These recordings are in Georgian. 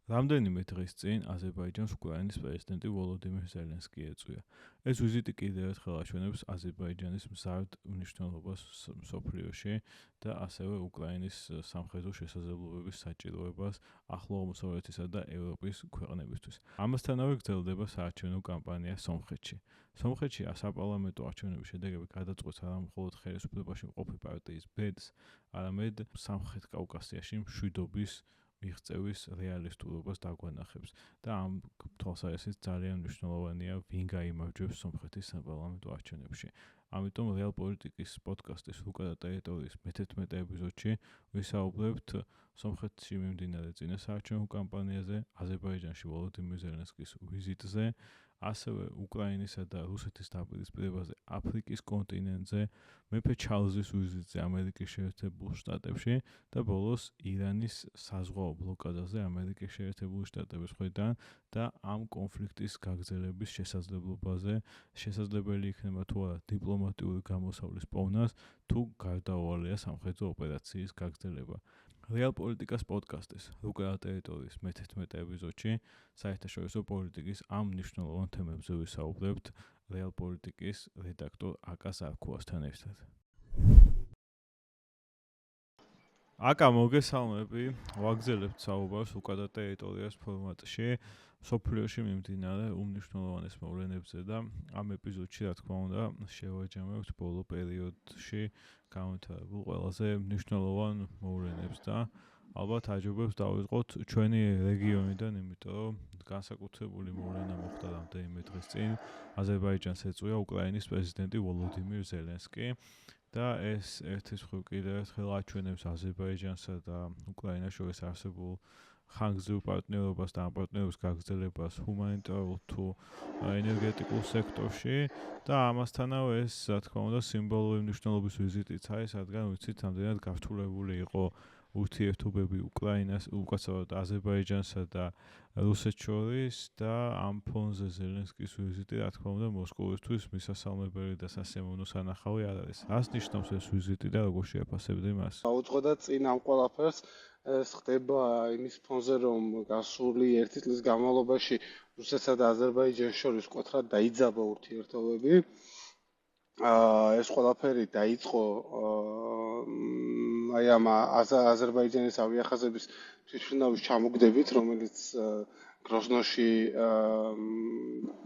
რამდენიმე დღის წინ აზერბაიჯანს უკრაინის პრეზიდენტი ვოლოდიმირ ზელენსკი ეწვია. ეს ვიზიტი კიდევ ერთხელ აჩვენებს აზერბაიჯანის მზარდ მნიშვნელობას მსოფლიოში და ასევე უკრაინის სამხედრო შესაძლებლობების საჭიროებას ახლო აღმოსავლეთისა და ევროპის ქვეყნებისთვის. ამასთანავე გრძელდება საარჩევნო კამპანია სომხეთში. სომხეთში საპარლამენტო არჩევნების შედეგები გადაწყვეტს არა მხოლოდ ხელისუფლებაში მყოფი პარტიის ბედს, არამედ სამხრეთ კავკასიაში მშვიდობის მიღწევის რეალისტურობას დაგვანახებს და ამ თვალსაზრისით ძალიან მნიშვნელოვანია ვინ გაიმარჯვებს სომხეთის საპარლამენტო არჩევნებში. ამიტომ რეალ პოლიტიკის პოდკასტის უკა და ტერიტორიის მე-11 ეპიზოდში ვისაუბრებთ სომხეთში მიმდინარე წინასაარჩევნო კამპანიაზე, აზერბაიჯანში ვოლოდიმირ ზელენსკის ვიზიტზე, ასევე უკრაინისა და რუსეთის დაპირისპირებაზე აფრიკის კონტინენტზე, მეფე ჩარლზის ვიზიტზე ამერიკის შეერთებულ შტატებში და ბოლოს ირანის საზღვაო ბლოკადაზე ამერიკის შეერთებული შტატების მხრიდან და ამ კონფლიქტის გაგრძელების შესაძლებლობაზე, შესაძლებელი იქნება თუ არა დიპლომატიური გამოსავლის პოვნას, თუ გარდაუვალია სამხედრო ოპერაციის გაგრძელება. რეალ პოლიტიკას პოდკასტის უკრაინა ტერიტორიის მე-11 ეპიზოდში საერთაშორისო პოლიტიკის ამ მნიშვნელოვან თემებზე ვისაუბრებთ რეალ პოლიტიკის რედაქტორ აკას არქუასთან ერთად. აკა, მოგესალმები. ვაგრძელებთ საუბარს უკრაინა ტერიტორიას ფორმატში სოფლიოში მიმდინარე უმნიშვნელოვანეს მოვლენებზე და ამ ეპიზოდში, რა თქმა უნდა, შევაჯამებთ ბოლო პერიოდში გამართულ ყველაზე მნიშვნელოვან მოვლენებს და ალბათ აჯობებს დავიწყოთ ჩვენი რეგიონიდან, იმიტომ რომ განსაკუთრებული მოვლენა მოხდა რამდენიმე დღის წინ. აზერბაიჯანს ეწვია უკრაინის პრეზიდენტი ვოლოდიმირ ზელენსკი და ეს ერთის მხრივ კიდევ ერთხელ აჩვენებს აზერბაიჯანსა და უკრაინას შორის არსებულ ხანგრძლივ პარტნიორობას და ამ პარტნიორობის გაგრძელებას ჰუმანიტარულ თუ ენერგეტიკულ სექტორში და ამასთანავე ეს, რა თქმა უნდა, სიმბოლური მნიშვნელობის ვიზიტიც არის, რადგან ვიცით, რამდენად გართულებული იყო ურთიერთობები უკრაინას, უკაცრავად აზერბაიჯანსა და რუსეთს შორის და ამ ფონზე ზელენსკის ვიზიტი, რა თქმა უნდა, მოსკოვისთვის მისასალმებელი და სასიამოვნო სანახავი არ არის. რას ნიშნავს ეს ვიზიტი და როგორ შეაფასებდი მას? დაუწყო და წინ ამ ყველაფერს ეს ხდება იმის ფონზე, რომ გასული 1 წლის განმავლობაში რუსეთსა და აზერბაიჯანს შორის მკვეთრად დაიძაბა ურთიერთობები. ეს ყველაფერი დაიწყო აი ამ აზერბაიჯანის ავიახაზების თვითმფრინავის ჩამოგდებით, რომელიც გროზნოში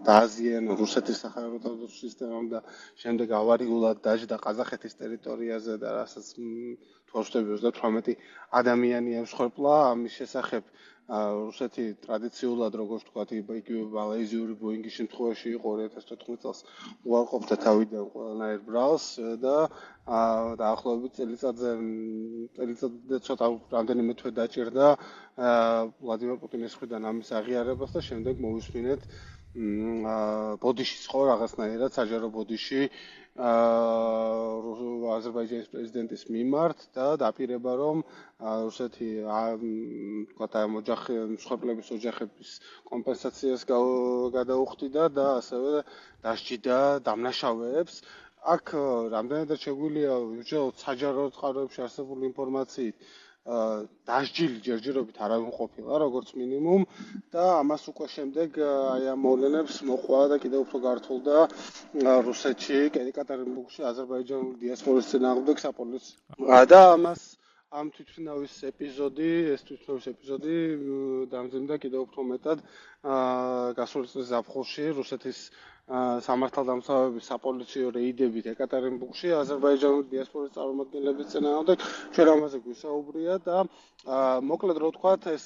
დააზიანა რუსეთის სახაერო თავდაცვის სისტემამ და შემდეგ ავარიულად დაჯდა ყაზახეთის ტერიტორიაზე და რასაც თვალშევები 38 ადამიანი ემსხვერპლა. ამის შესახებ რუსეთი ტრადიციულად, როგორც თქვა, იგივე მალაიზიური ბოინგის შემთხვევაში იყო 2014 წელს უარყოფდა თავიდან ყველანაირ ბრალს და დაახლოებით წელიწადზე ცოტა რამდენიმე თვე დაჭირდა ვლადიმერ პუტინის მხრიდან ამის აღიარებას და შემდეგ მოვისმინეთ ბოდიში ხო რაღაცნაირად საჯარო ბოდიში აზერბაიჯანის პრეზიდენტის მიმართ და დაპირება, რომ რუსეთი თქვათ ამ მსხვერპლების ოჯახების კომპენსაციას გადაუხდიდა და ასევე დასჯიდა დამნაშავეებს. აქ რამდენადაც შეგვიძლია ვიმსჯელოთ საჯარო წყაროებში არსებული ინფორმაციით, დასჯილი ჯერჯერობით არავინ ყოფილა, როგორც მინიმუმ და ამას უკვე შემდეგ აი ამ მოვლენებს მოყვა და კიდევ უფრო გართულდა რუსეთში, ეკატერინბურგში აზერბაიჯანული დიასპორის წინააღმდეგ საპოლიციო და ამას ამ თვითმფრინავის ეპიზოდი დამძიმდა კიდევ უფრო მეტად გასული წლის ზაფხულში რუსეთის სამართალდამცავების საპოლიციო რეიდებით ეკატერინბურგში აზერბაიჯანული დიასპორის წარმომადგენლების წინააღმდეგ. ჩვენ ამაზე გვისაუბრია და მოკლედ რო ვთქვათ, ეს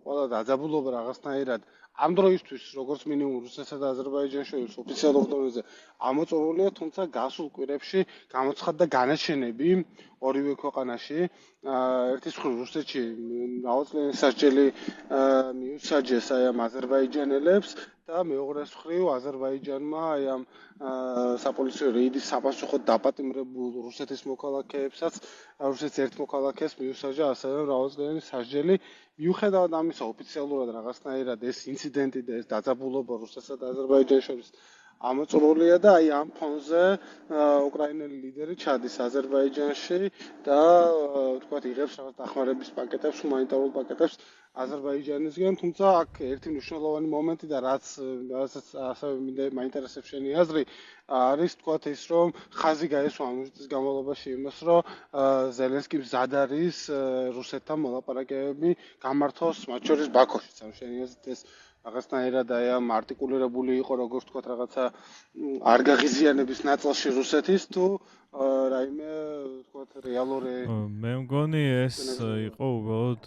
ყველა დაძაბულობა რაღაცნაირად ამ დროისთვის, როგორც მინიმუმ რუსეთსა და აზერბაიჯანს შორის ოფიციალურ დონეზე ამოწურულია, თუმცა გასულ კვირებში გამოცხადდა განაჩენები ორივე ქვეყანაში. ერთის მხრივ რუსეთში რაოდენობის სასჯელი მიუსაჯეს აი ამ აზერბაიჯანელებს და მეორეს მხრივ აზერბაიჯანმა აი ამ საპოლიციო რეიდის საპასუხოდ დაპატიმრებულ რუსეთის მოქალაქეებსაც, რუსეთის ერთ მოქალაქეს მიუსაჯა ასევე რაოდენობის სასჯელი. მიუხედავად ამისა, ოფიციალურად რაღაცნაირად ეს ინციდენტი და ეს დაძაბულობა რუსეთსა და აზერბაიჯანს შორის ამოწურულია და აი ამ ფონზე უკრაინელი ლიდერი ჩადის აზერბაიჯანში და თქვათ იღებს რაღაც დახმარების პაკეტებს, ჰუმანიტარულ პაკეტებს აზერბაიჯანისგან, თუმცა აქ ერთი მნიშვნელოვანი მომენტი და რასაც ასევე მაინტერესებს შენი აზრი, არის თქვათ ის, რომ ხაზი გაესვა ამ წლის განმავლობაში იმას, რომ ზელენსკი მზად არის რუსეთთან მოლაპარაკებები გამართოს, მათ შორის ბაქოში. ამ შენი აზრით ეს რაღაცნაირად აი ამ არტიკულირებული იყო, როგორც თქვათ, რაღაცა არ გაღიზიანების ნაწილში რუსეთის თუ რაიმე თქვათ რეალური მე მგონი ეს იყო უბრალოდ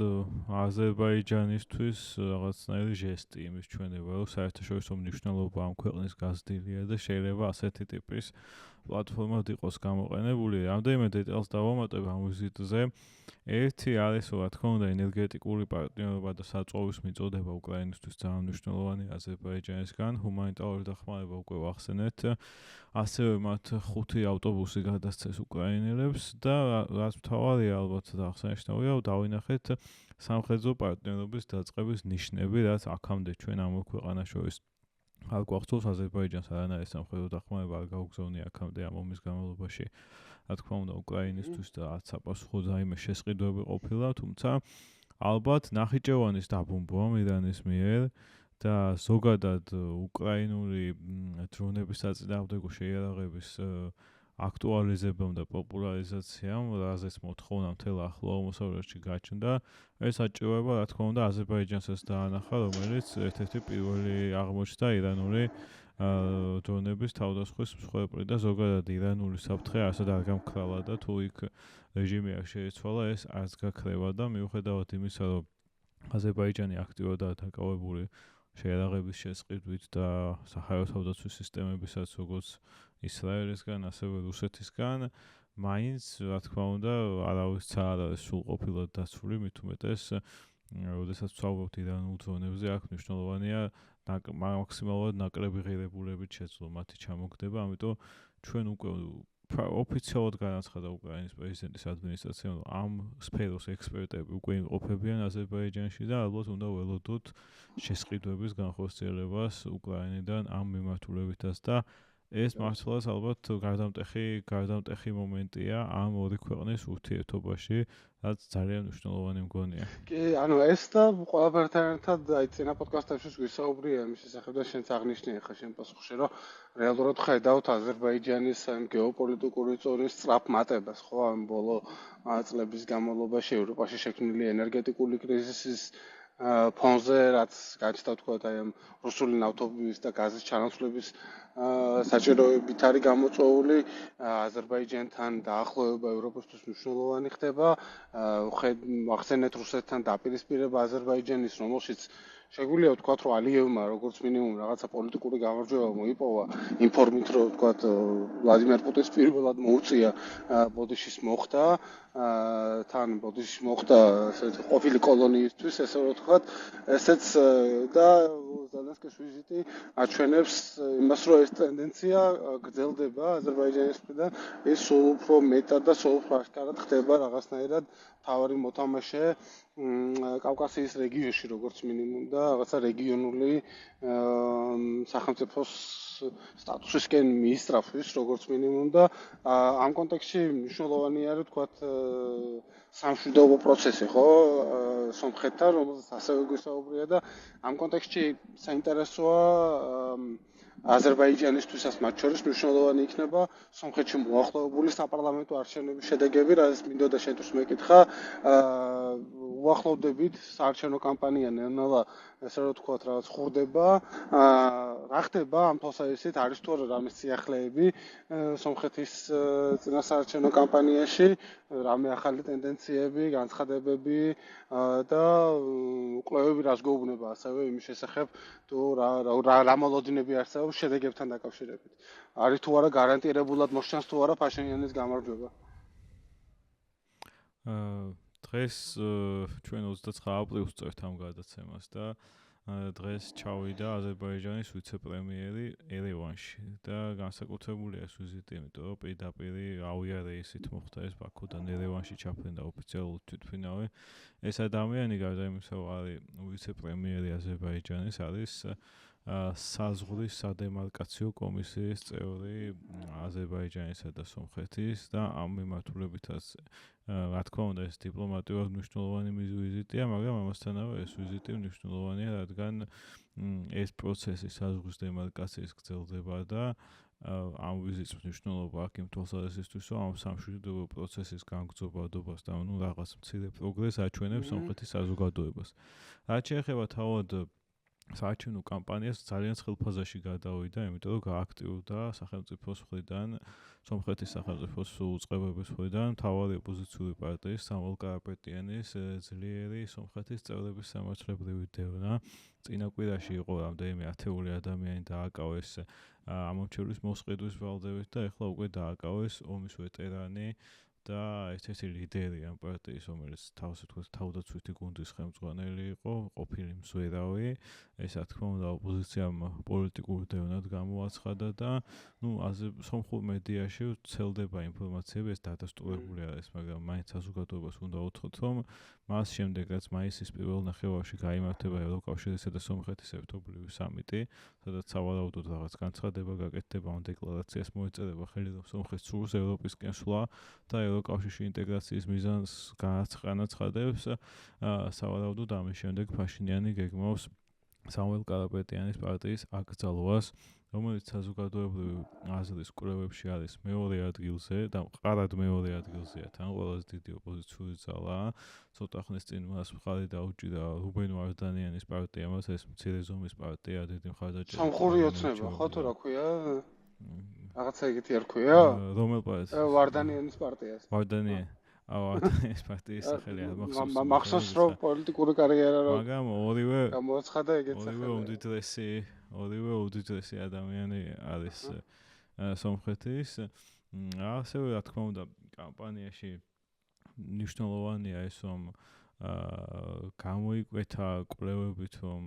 აზერბაიჯანისთვის რაღაცნაირი ჟესტი იმის ჩვენება, რომ საერთაშორისო მნიშვნელობა ამ ქვეყნის გაზრდილია და შეიძლება ასეთი ტიპის პლატფორმად იყოს გამოყენებული. რამდენიმე დეტალს დავამატებ ამ ვიზიტზე. ერთი არის, რა თქმა უნდა, ენერგეტიკული პარტნიორობა და საწვავის მიწოდება უკრაინისთვის ძალიან მნიშვნელოვანი აზერბაიჯანისგან. ჰუმანიტარული დახმარება უკვე ვახსენეთ. ასევე მათ 5 ავტობუსი გადასცეს უკრაინელებს და რაც მთავარია ალბათ აღსანიშნავია, დავინახეთ სამხედრო პარტნიორობის დაწყების ნიშნები, რაც აქამდე ჩვენ ამ ქვეყანას შორის არ გვახსოვს. აზერბაიჯანს არანაირი სამხედრო დახმარება არ გაუგზავნია აქამდე ამ ომის განმავლობაში. რა თქმა უნდა, უკრაინისთვის და არც საპასუხო რაიმე შესყიდვები ყოფილა, თუმცა ალბათ ნახიჩევანის დაბომბვა ირანის მიერ და ზოგადად უკრაინული დრონების საწინააღმდეგო შეიარაღების აქტუალიზებამ და პოპულარიზაციამ, რაზეც მოთხოვნა მთელ ახლო აღმოსავლეთში გაჩნდა, ეს აჭიროება, რა თქმა უნდა, აზერბაიჯანსაც დაანახა, რომელიც ერთ-ერთი პირველი აღმოჩნდა ირანული დრონების თავდასხმის მსხვერპლი და ზოგადად ირანული საფრთხე ასად არ გამქრალა და თუ იქ რეჟიმი არ შეიცვალა, ეს არც გაქრება და მიუხედავად იმისა, რომ აზერბაიჯანი აქტიურადაა დაკავებული შეიარაღების შესყიდვით და საჰაერო თავდაცვის სისტემებისაც, როგორც ისრაელისგან, ასევე რუსეთისგან, მაინც, რა თქმა უნდა, არავის ცა არ არის სრულყოფილად დაცული, მით უმეტეს, როდესაც ვსაუბრობთ ირანულ დრონებზე, აქ მნიშვნელოვანია მაქსიმალურად ნაკლები ღირებულებით შეძლო მათი ჩამოგდება, ამიტომ ჩვენ უკვე ოფიციალურად განაცხადა უკრაინის პრეზიდენტის ადმინისტრაციამ, რომ ამ სფეროს ექსპერტები უკვე იმყოფებიან აზერბაიჯანში და ალბათ უნდა ველოდოთ შესყიდვების განხორციელებას უკრაინიდან ამ მიმართულებითაც და ეს მართლაც ალბათ გარდამტეხი მომენტია ამ ორი ქვეყნის ურთიერთობაში, რაც ძალიან მნიშვნელოვანი მგონია. კი, ანუ ეს და ყველაფერთან ერთად აი წინა პოდკასტებში ვისაუბრია იმის შესახებ და შენც აღნიშნე ხა შენ პასუხში, რომ რეალურად ხედავთ აზერბაიჯანის გეოპოლიტიკური ზონის სწრაფ მატებას, ხო, ამ ბოლო წლების განმავლობაში ევროპაში შექმნილი ენერგეტიკული კრიზისის ფონზე, რაც გაჩნდა თქვა აი ამ რუსული ნავთობის და გაზის ჩანაცვლების საჭიროებით არის გამოწვეული აზერბაიჯანთან დაახლოება ევროპისთვის მნიშვნელოვანი ხდება. ვახსენეთ რუსეთთან დაპირისპირება აზერბაიჯანის, რომელშიც შეგვიძლია ვთქვათ, რომ ალიევმა როგორც მინიმუმ რაღაცა პოლიტიკური გამარჯვება მოიპოვა, ინფორმით რომ ვთქვათ, ვლადიმერ პუტინს პირველად მოუწია ბოდიშის მოხდა, თან ბოდიში მოხდა ყოფილი კოლონიისთვის, ესე რომ ვთქვათ, ესეც და ზელენსკის ვიზიტი აჩვენებს იმას, რომ ეს ტენდენცია გრძელდება აზერბაიჯანის მხრიდან, ის სულ უფრო მეტად და სულ უფრო აშკარად ხდება რაღაცნაირად თავარი მოთამაშე კავკასიის რეგიონში, როგორც მინიმუმ და რაღაცა რეგიონული სახელმწიფოს სტატუსისკენ მიისწრაფვის, როგორც მინიმუმ და ამ კონტექსტში მნიშვნელოვანია, რომ ვთქვათ, სამშვიდობო პროცესი, ხო, სომხეთთან, რომელზეც ასევე გვისაუბრია და ამ კონტექსტში საინტერესოა აზერბაიჯანისთვისაც მათ შორის მნიშვნელოვანი იქნება სომხეთში მოახლოებული საპარლამენტო არჩევნების შედეგები, რაც მინდოდა შენთვის მეკითხა, უახლოვდებით საარჩევნო კამპანია ნელ-ნელა, ესე რომ ვთქვათ, რაღაც ხურდება, რა ხდება ამ თვალსაზრისით, არის თუ არა რამე სიახლეები სომხეთის წინა საარჩევნო კამპანიაში, რამე ახალი ტენდენციები, განცხადებები და კვლევები რას გვეუბნება ასევე იმის შესახებ, თუ რა მოლოდინები არსებობს შედეგებთან დაკავშირებით. არის თუ არა გარანტირებულად მოსჩანს თუ არა ფაშინიანის გამარჯვება. დღეს ჩვენ 29 აპრილს წევთ ამ გადაცემას და დღეს ჩავიდა აზერბაიჯანის ვიცე-პრემიერი ერევანში და განსაკუთრებულია ეს ვიზიტი, იმიტომ რომ პირდაპირ ავია რეისით მოხდა ეს ბაქოდან ერევანში ჩაფრენდა ოფიციალურად თვითმფრინავი. ეს ადამიანი გარდა იმისა, რომ არის ვიცე-პრემიერი აზერბაიჯანის, არის საზღვრის სადემარკაციო კომისიის წევრი აზერბაიჯანისა და სომხეთის და ამ მიმართულებითაც რა თქმა უნდა ეს დიპლომატიურად მნიშვნელოვანი ვიზიტია, მაგრამ ამასთანავე ეს ვიზიტი მნიშვნელოვანია, რადგან ეს პროცესი საზღვრის დემარკაციის გრძელდება და ამ ვიზიტის მნიშვნელობა აქ იმ თვალსაზრისისთვის, რომ ამ სამშვიდობო პროცესის გაგრძელებას და რაღაც მცირე პროგრესს აჩვენებს სომხეთის საზოგადოებას. რაც შეეხება თავად საარჩევნო კამპანიას ძალიან ცხელ ფაზაში გადავიდა, იმიტომ რომ გააქტიურდა სახელმწიფოს მხრიდან, სომხეთის სახელმწიფოს უწყებების მხრიდან მთავარი ოპოზიციური პარტიის სამვალ კარაპეტიანის ძლიერი სომხეთის წევრების სამართლებრივი დევნა. წინა კვირაში იყო რამდენიმე ათეული ადამიანი დააკავეს ამომრჩევლის მოსყიდვის ვალდებით და ეხლა უკვე დააკავეს ომის ვეტერანი და ერთ-ერთი ლიდერი ამ პარტიის, რომელიც თავზე თქვა თავდაცვითი გუნდის ხელმძღვანელი იყო, ყოფილი მზვერავი. ეს რა თქმა უნდა ოპოზიციამ პოლიტიკურ დევნად გამოაცხადა და სომხურ მედიაში ვრცელდება ინფორმაციები, ეს დადასტურებული არის, მაგრამ მაინც საზოგადოებას უნდა უთხროთ, რომ მას შემდეგ რაც მაისის პირველ ნახევარში გაიმართება ევროკავშირისა და სომხეთის ერთობლივი სამიტი, სადაც სავარაუდოდ რაღაც განცხადება გაკეთდება, ამ დეკლარაციას მოეწერება ხელი, რომ სომხეთს სურს ევროპისკენ სვლა და ევროკავშირში ინტეგრაციის მიზანს განაცხადებს, სავარაუდოდ ამის შემდეგ ფაშინიანი გეგმავს სამვალ კარაპეტიანის პარტიის აკრძალვას, რომელიც საზოგადოებრივი აზრის კვლევებში არის მეორე ადგილზე და მყარად მეორე ადგილზეა, თან ყველაზე დიდი ოპოზიციური ძალაა. ცოტა ხნის წინ მას მხარი დაუჭირა რუბენ ვარდანიანის პარტია, მას ეს მცირე ზომის პარტია, დიდი მხარდაჭერა. სამხური ოცნება, ხო თუ რა ქვია? რაღაცა ეგეთი არ ქვია? რომელ პარტიას? ვარდანიანის პარტიას. ვარდანიანი. ეს პარტიის სახელი არ მახსოვს. მახსოვს რომ პოლიტიკური კარიერა რომ მაგრამ ორივე გამოაცხადა ეგეთ სახელს. ორივე უდიდესი ადამიანი არის სომხეთის. ასევე რა თქმა უნდა კამპანიაში მნიშვნელოვანია ეს რომ გამოიკვეთა კვლევებით რომ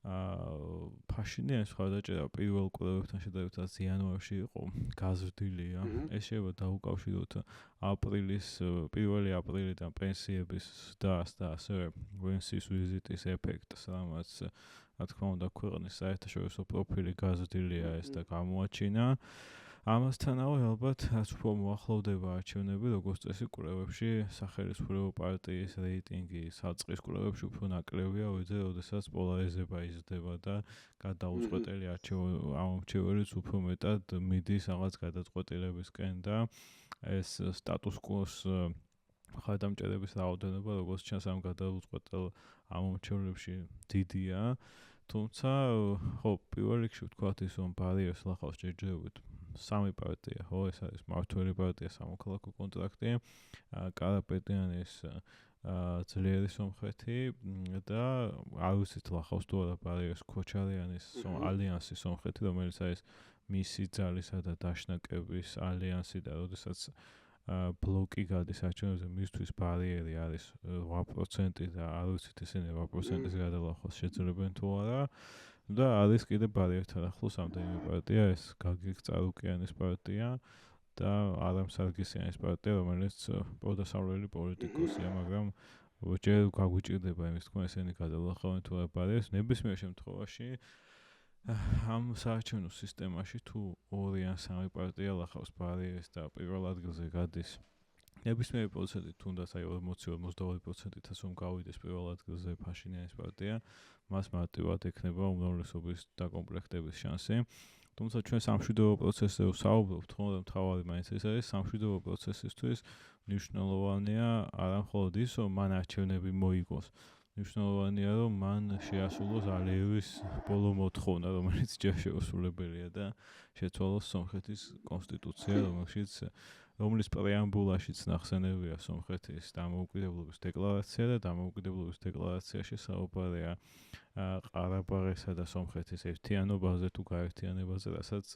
ფაშინიანის მხარდაჭერა პირველ კვლევებთან შედარებით იანვარში იყო გაზრდილია. ეს შეიძლება დაუკავშიროთ პირველი აპრილიდან პენსიების ზრდას და ასევე ვენსის ვიზიტის ეფექტს, რამაც რა თქმა უნდა ქვეყნის საერთაშორისო პროფილი გაზრდილია ეს და გამოაჩინა. ამასთანავე ალბათ რაც უფრო მოახლოვდება არჩევნები, როგორც წესი კვლევებში სახელმწიფო პარტიის რეიტინგი საწყის კვლევებში უფრო ნაკლებია, ვიდრე როდესაც პოლარიზება იზრდება და გადაუწყვეტელი ამომრჩეველიც უფრო მეტად მიდის რაღაც გადაწყვეტილებისკენ და ეს სტატუს კვოს მხარდამჭერების რაოდენობა, როგორც ჩანს ამ გადაუწყვეტელ ამომრჩევლებში დიდია. თუმცა ხო პირველ რიგში ვთქვათ ის რომ ბარიერს ლახავს ჯერჯერობით სამი პარტია, ხო, ეს არის მმართველი პარტია, სამოქალაქო კონტრაქტი, კარაპეტიანის ძლიერი სომხეთი და არ ვიცით ლახავს თუ არა ბარიერს ქოჩარიანის ალიანსის სომხეთი, რომელიც არის მისი ძალისა და დაშნაკების ალიანსი და როდესაც ბლოკი გადის არჩევნებზე, მისთვის ბარიერი არის 8% და არ ვიცით ისინი 8%-ის გადალახოს შეძლებენ თუ არა. და არის კიდე ბარიერთან ახლოს ამდენიმე პარტია, ეს გაგიგ წარუკიანის პარტია და არამ სარგისიანის პარტია, რომელიც პროდასავლელი პოლიტიკოსია, მაგრამ ჯერ გაგვიჭირდება იმის თქმა, ესენი გადალახავენ თუ არა ბარიერს. ნებისმიერ შემთხვევაში ამ საარჩევნო სისტემაში თუ ორი ან სამი პარტია ლახავს ბარიერს და პირველ ადგილზე გადის ნებისმიერი პროცენტი, თუნდაც აი 42%-ით რომ გავიდეს პირველ ადგილზე ფაშინიანის პარტია, მას მარტივად ექნება უმრავლესობის დაკომპლექტების შანსი. თუმცა ჩვენ სამშვიდობო პროცესზე ვსაუბრობთ, თუმცა მთავარი მაინც ეს არის სამშვიდობო პროცესისთვის მნიშვნელოვანია არა მხოლოდ ის, რომ მან არჩევნები მოიგოს. მნიშვნელოვანია, რომ მან შეასრულოს ალიევის ბოლო მოთხოვნა, რომელიც ჯერ შეუსრულებელია და შეცვალოს სომხეთის კონსტიტუცია, რომლის პრეამბულაშიც ნახსენებია სომხეთის დამოუკიდებლობის დეკლარაცია და დამოუკიდებლობის დეკლარაციაში საუბარია ყარაბაღისა და სომხეთის ერთიანობაზე თუ გაერთიანებაზე, რასაც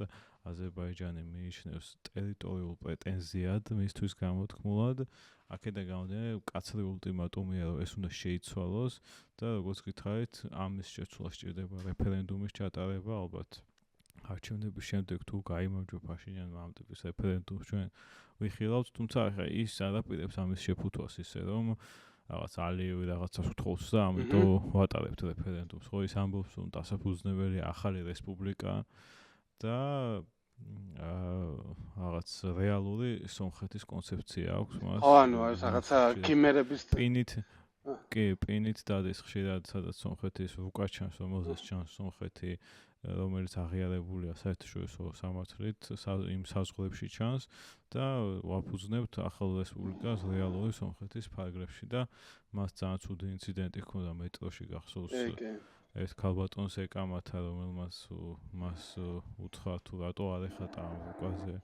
აზერბაიჯანი მიიჩნევს ტერიტორიულ პრეტენზიად მისთვის გამოთქმულად. აქედან გამომდინარე, მკაცრი ულტიმატუმია, რომ ეს უნდა შეიცვალოს და როგორც გითხარით, ამის შეცვლა სჭირდება რეფერენდუმის ჩატარება, ალბათ არჩევნების შემდეგ თუ გაიმარჯვა ფაშინიანმა ამ ტიპის რეფერენდუმს ჩვენ ვიხილავთ, თუმცა ახლა ის არაპირებს ამის შეფუთვას ისე რომ რაღაც ალიევი რაღაცას გთხოვს და ამიტომ ვატარებთ რეფერენდუმს. ხო ის ამბობს, რომ დასაფუძნებელი ახალი რესპუბლიკა და რაღაც რეალური სომხეთის კონცეფცია აქვს მას. ხო, ანუ ეს რაღაცა ქიმერების პინით დადის ხშირად, სადაც სომხეთის უკაჩანს, რომელზეც ჩანს სომხეთი, რომელიც აღიარებულია საერთაშორისო სამართლით, იმ საზღვრებში ჩანს და ვაფუძნებთ ახალ რესპუბლიკას რეალური სომხეთის ფარგლებში და მას ძალიან ცუდი ინციდენტი ჰქონდა მეტროში გახსოვს. ეს ქალბატონს ეკამათა, რომელმაც მას უთხრა თუ რატო არ ეხატა ამ უკაზე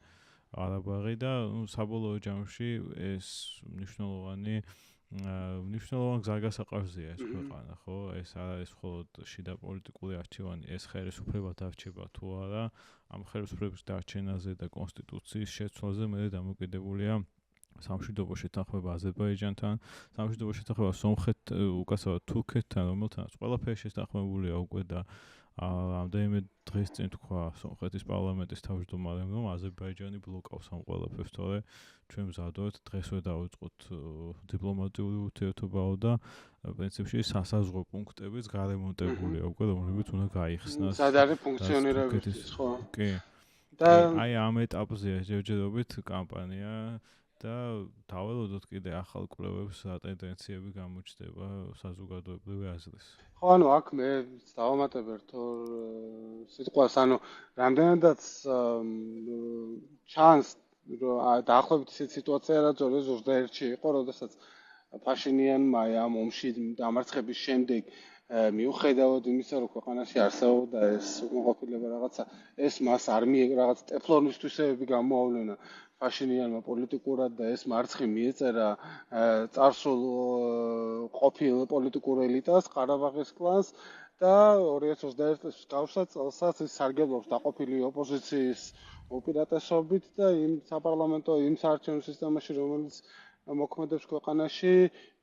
არაბაღი და საბოლოო ჯამში ეს მნიშვნელოვანი გზაგასაყარზეა ეს ქვეყანა, ხო? ეს არ არის მხოლოდ შიდა პოლიტიკური არჩევანი, ეს ხელისუფლება დარჩება თუ არა, ამ ხელისუფლების დარჩენაზე და კონსტიტუციის შეცვლაზე მე დამოკიდებულია სამშვიდობო შეთანხმება აზერბაიჯანთან, სამშვიდობო შეთანხმება უკაცრავად თურქეთთან, რომელთანაც ყველაფერი შეთანხმებულია უკვე და რამდენიმე დღეს წინ თქვა სომხეთის პარლამენტის თავმჯდომარემ, რომ აზერბაიჯანი ბლოკავს ამ ყველაფერს, თორე ჩვენ მზადოთ დღესვე დავიწყოთ დიპლომატიური ურთიერთობაო და პრინციპში სასაზღვრო პუნქტების გარემონტებულია უკვე, რომლებიც უნდა გაიხსნას. სად არის ფუნქციონირებისთვის, ხო? კი. და აი ამ ეტაპზეა ჯერჯერობით კამპანია და დაველოდოთ კიდე ახალ კვლევებს რა ტენდენციები გამოჩნდება საზოგადოებრივი აზრის. ხო, ანუ აქ მე დავამატებ ერთ სიტყვას, ანუ რამდენადაც ჩანს რომ დაახლოებით ისეთი სიტუაცია რაც 2021-ში იყო, როდესაც ფაშინიანმა ამ ომში დამარცხების შემდეგ მიუხედავად იმისა, რომ ქვეყანაში არსებობდა ეს უკმაყოფილება რაღაცა, ეს მას არ რაღაც ტეფლონის თვისებები გამოავლენა ფაშინიანმა პოლიტიკურად და ეს მარცხი მიეწერა წარსულ ყოფილ პოლიტიკურ ელიტას, ყარაბაღის კლანს და 2021 წლის მსგავსად წელსაც ის სარგებლობს დაყოფილი ოპოზიციის უპირატესობით და იმ საპარლამენტო იმ საარჩევნო სისტემაში, რომელიც მოქმედებს ქვეყანაში,